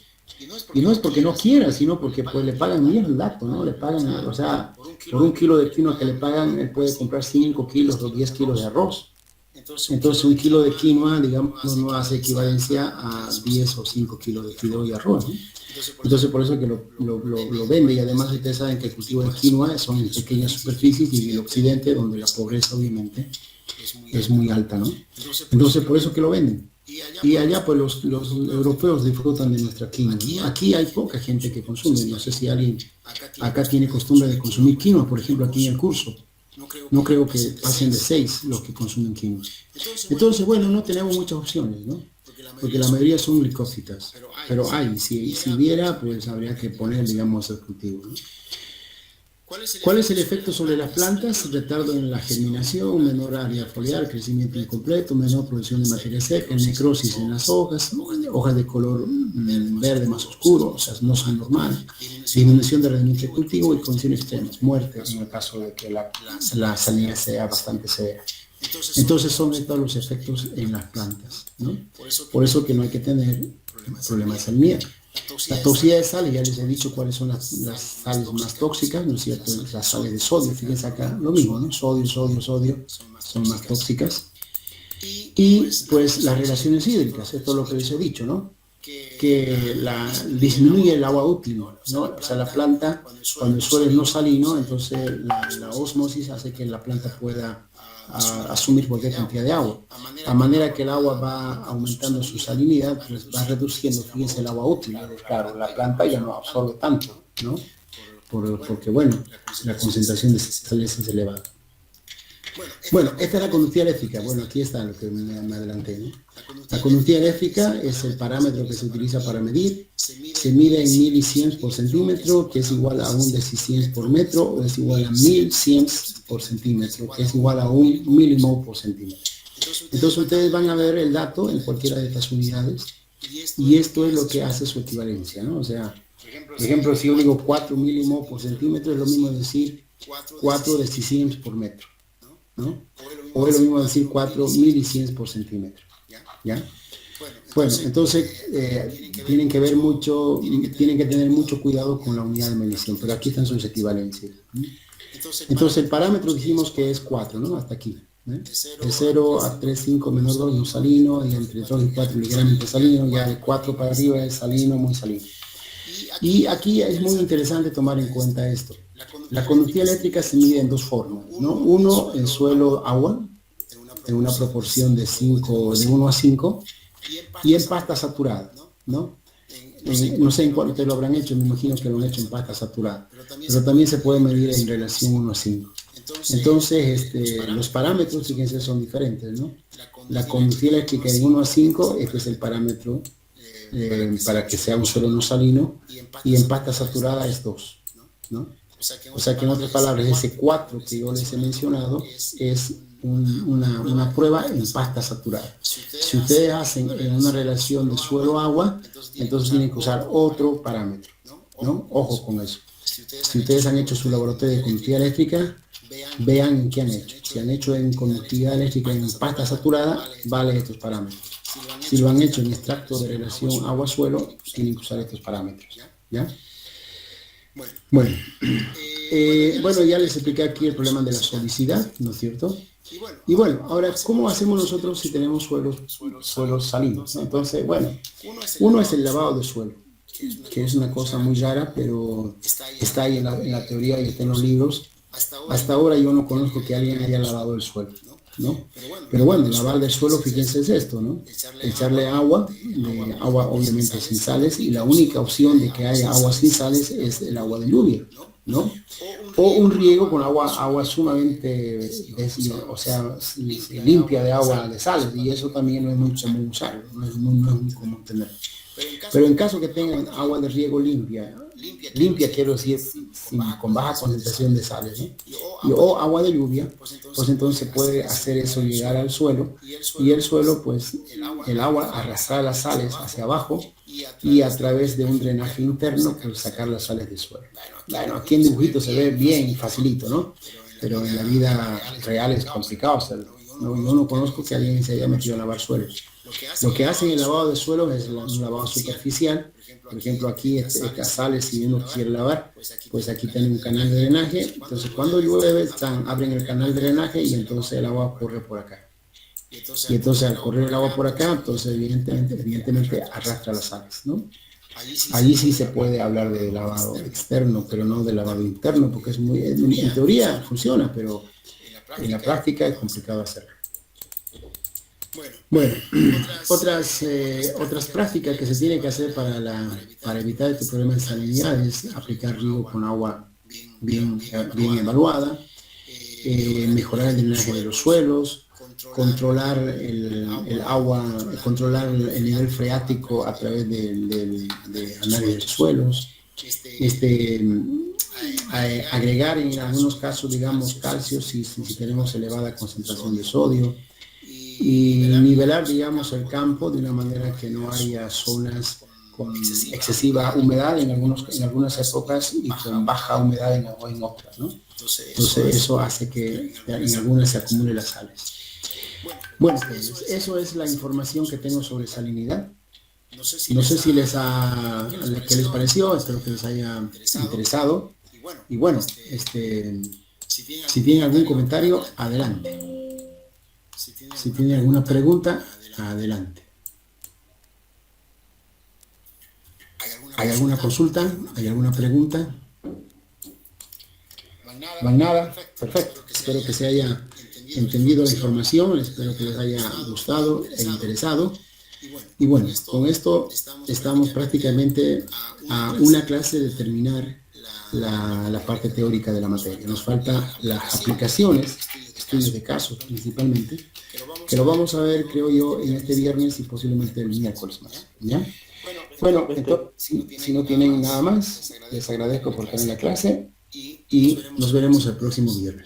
Y no es porque no quiera, sino porque pues le pagan bien el dato, ¿no? Le pagan, o sea, por un kilo de quinoa que le pagan, él puede comprar 5 kilos o 10 kilos de arroz. Entonces un kilo de quinoa, digamos, no hace equivalencia a 10 o 5 kilos de fideo y arroz, ¿no? Entonces por eso que lo vende y además ustedes saben que el cultivo de quinoa son en pequeñas superficies y en el occidente donde la pobreza obviamente es muy alta, ¿no? Entonces por eso que lo venden. Y allá pues los europeos disfrutan de nuestra quinoa, ¿no? Aquí hay poca gente que consume, no sé si alguien acá tiene costumbre de consumir quinoa, por ejemplo aquí en el curso. No creo que pasen de 6 los que consumen quinoa. Entonces, bueno, no tenemos muchas opciones, ¿no? Porque la mayoría son glicósitas, pero hay, si hubiera, pues habría que poner, digamos, el cultivo, ¿no? ¿Cuál es el efecto sobre las plantas? Retardo en la germinación, menor área foliar, crecimiento incompleto, menor producción de materia seca, necrosis en las hojas, hojas de color verde más oscuro, o sea, no son normales, disminución de rendimiento de cultivo y condiciones extremas, muerte en el caso de que la salinidad sea bastante severa. Entonces son estos los efectos en las plantas, ¿no? Por eso que no hay que tener problemas de salinidad. La toxicidad de sales, ya les he dicho cuáles son las sales más tóxicas, ¿no es cierto? Las sales de sodio, fíjense acá, lo mismo, ¿no? Sodio, son más tóxicas. Y pues las relaciones hídricas, esto es lo que les he dicho, ¿no? Que disminuye el agua útil, ¿no? O sea, la planta, cuando el suelo es no salino, entonces la osmosis hace que la planta pueda asumir cualquier cantidad de agua. A manera que el agua va aumentando su salinidad, pues va reduciendo, fíjense, el agua útil. Claro, la planta ya no absorbe tanto, ¿no? Porque, bueno, la concentración de sales es elevada. Bueno, esta es la conductividad eléctrica. Bueno, aquí está lo que me adelanté, ¿no? La conductividad eléctrica es el parámetro que se utiliza para medir. Se mide en milisiemens por centímetro, que es igual a un decisiemens por metro, o es igual a 1000 siemens por centímetro, que es igual a un milimol por centímetro. Entonces ustedes van a ver el dato en cualquiera de estas unidades, y esto es lo que hace su equivalencia, ¿no? O sea, por ejemplo, si yo digo 4 milimol por centímetro, es lo mismo decir 4 decisiemens por metro, ¿no? O es lo mismo decir 4 milisiemens por centímetro, ¿ya? Bueno, entonces tienen que tener mucho cuidado con la unidad de medición, pero aquí están sus equivalencias. Entonces el parámetro dijimos que es 4, ¿no? Hasta aquí. De 0 a 3,5 menor 2 no salino, y entre 2 y 4 ligeramente salino, ya de 4 para arriba es salino, muy salino. Y aquí es muy interesante tomar en cuenta esto. La conductividad eléctrica se mide en dos formas, ¿no? Uno, el suelo-agua, en una proporción de 1 a 5, y en pasta saturada, ¿no? No sé en cuál ustedes lo habrán hecho, me imagino que lo han hecho en pasta saturada, pero también se puede medir en relación 1 a 5. Entonces, los parámetros, fíjense, son diferentes, ¿no? La conductividad eléctrica en 1 a 5, este es el parámetro para que sea un suelo no salino, y en pasta saturada es 2, ¿no? O sea que en otras palabras, ese 4 que yo les he mencionado es una prueba en pasta saturada. Si ustedes hacen en una relación de suelo-agua, entonces tienen que usar otro parámetro, ¿no? Ojo con eso. Si ustedes han hecho su laboratorio de conductividad eléctrica, vean qué han hecho. Si han hecho en conductividad eléctrica en pasta saturada, vale estos parámetros. Si lo han hecho en extracto de relación agua-suelo, tienen que usar estos parámetros, ¿ya? Bueno, bueno, ya les expliqué aquí el problema de la solicidad, ¿no es cierto? Y bueno, ahora, ¿cómo hacemos nosotros si tenemos suelos salinos, ¿no? Entonces, bueno, uno es el lavado de suelo, que es una cosa muy rara, pero está ahí en la teoría y está en los libros. Hasta ahora yo no conozco que alguien haya lavado el suelo, ¿no? Pero bueno, lavar del suelo, fíjense, es esto, ¿no? Echarle agua, agua obviamente sin sales, y la única opción de que haya agua sin sales es el agua de lluvia, ¿no? O un riego con agua sumamente, o sea, limpia de agua de sales, y eso también no es muy común usarlo, no es muy común tenerlo. Pero en caso que tengan agua de riego limpia quiero decir con baja concentración de sales, ¿no? O agua de lluvia, pues entonces puede hacer eso llegar al suelo, y el suelo, pues el agua arrastrar las sales hacia abajo, y a través de un drenaje interno, pues sacar las sales del suelo. Bueno, aquí en dibujito se ve bien facilito, ¿no? Pero en la vida real es complicado hacerlo. No, yo no conozco que alguien se haya metido a lavar suelos. Lo que hacen el lavado de suelo es un lavado superficial. Por ejemplo, aquí estas sales, si uno quiere lavar, pues aquí tiene un canal de drenaje. Entonces, cuando llueve, abren el canal de drenaje y entonces el agua corre por acá. Y entonces, al correr el agua por acá, entonces evidentemente arrastra las sales, ¿no? Allí sí se puede hablar de lavado externo, pero no de lavado interno, porque es muy, en teoría funciona, pero en la práctica es complicado hacerlo. Bueno, otras prácticas que se tienen que hacer para evitar este problema de salinidad es aplicar riego con agua bien evaluada, mejorar el drenaje de los suelos, controlar el agua, controlar el nivel freático a través de análisis de suelos, agregar en algunos casos, digamos, calcio si tenemos elevada concentración de sodio, y nivelar, digamos, el campo de una manera que no haya zonas con excesiva humedad en algunas épocas y con baja humedad en otras, ¿no? Entonces eso hace que en algunas se acumulen las sales. Bueno, pues eso es la información que tengo sobre salinidad. No sé si qué les pareció, espero que les haya interesado. Y bueno, si tienen algún comentario, adelante. Si tienen alguna pregunta, adelante. ¿Hay alguna consulta? ¿Hay alguna pregunta? Más nada, perfecto. Espero que se haya entendido la información, espero que les haya gustado e interesado. Y bueno, con esto estamos prácticamente a una clase de terminar la parte teórica de la materia. Nos faltan las aplicaciones, estudios de casos principalmente, que lo vamos a ver, creo yo, en este viernes y posiblemente el miércoles más, ¿ya? Bueno, entonces, si no tienen nada más, les agradezco por estar en la clase y nos veremos el próximo viernes.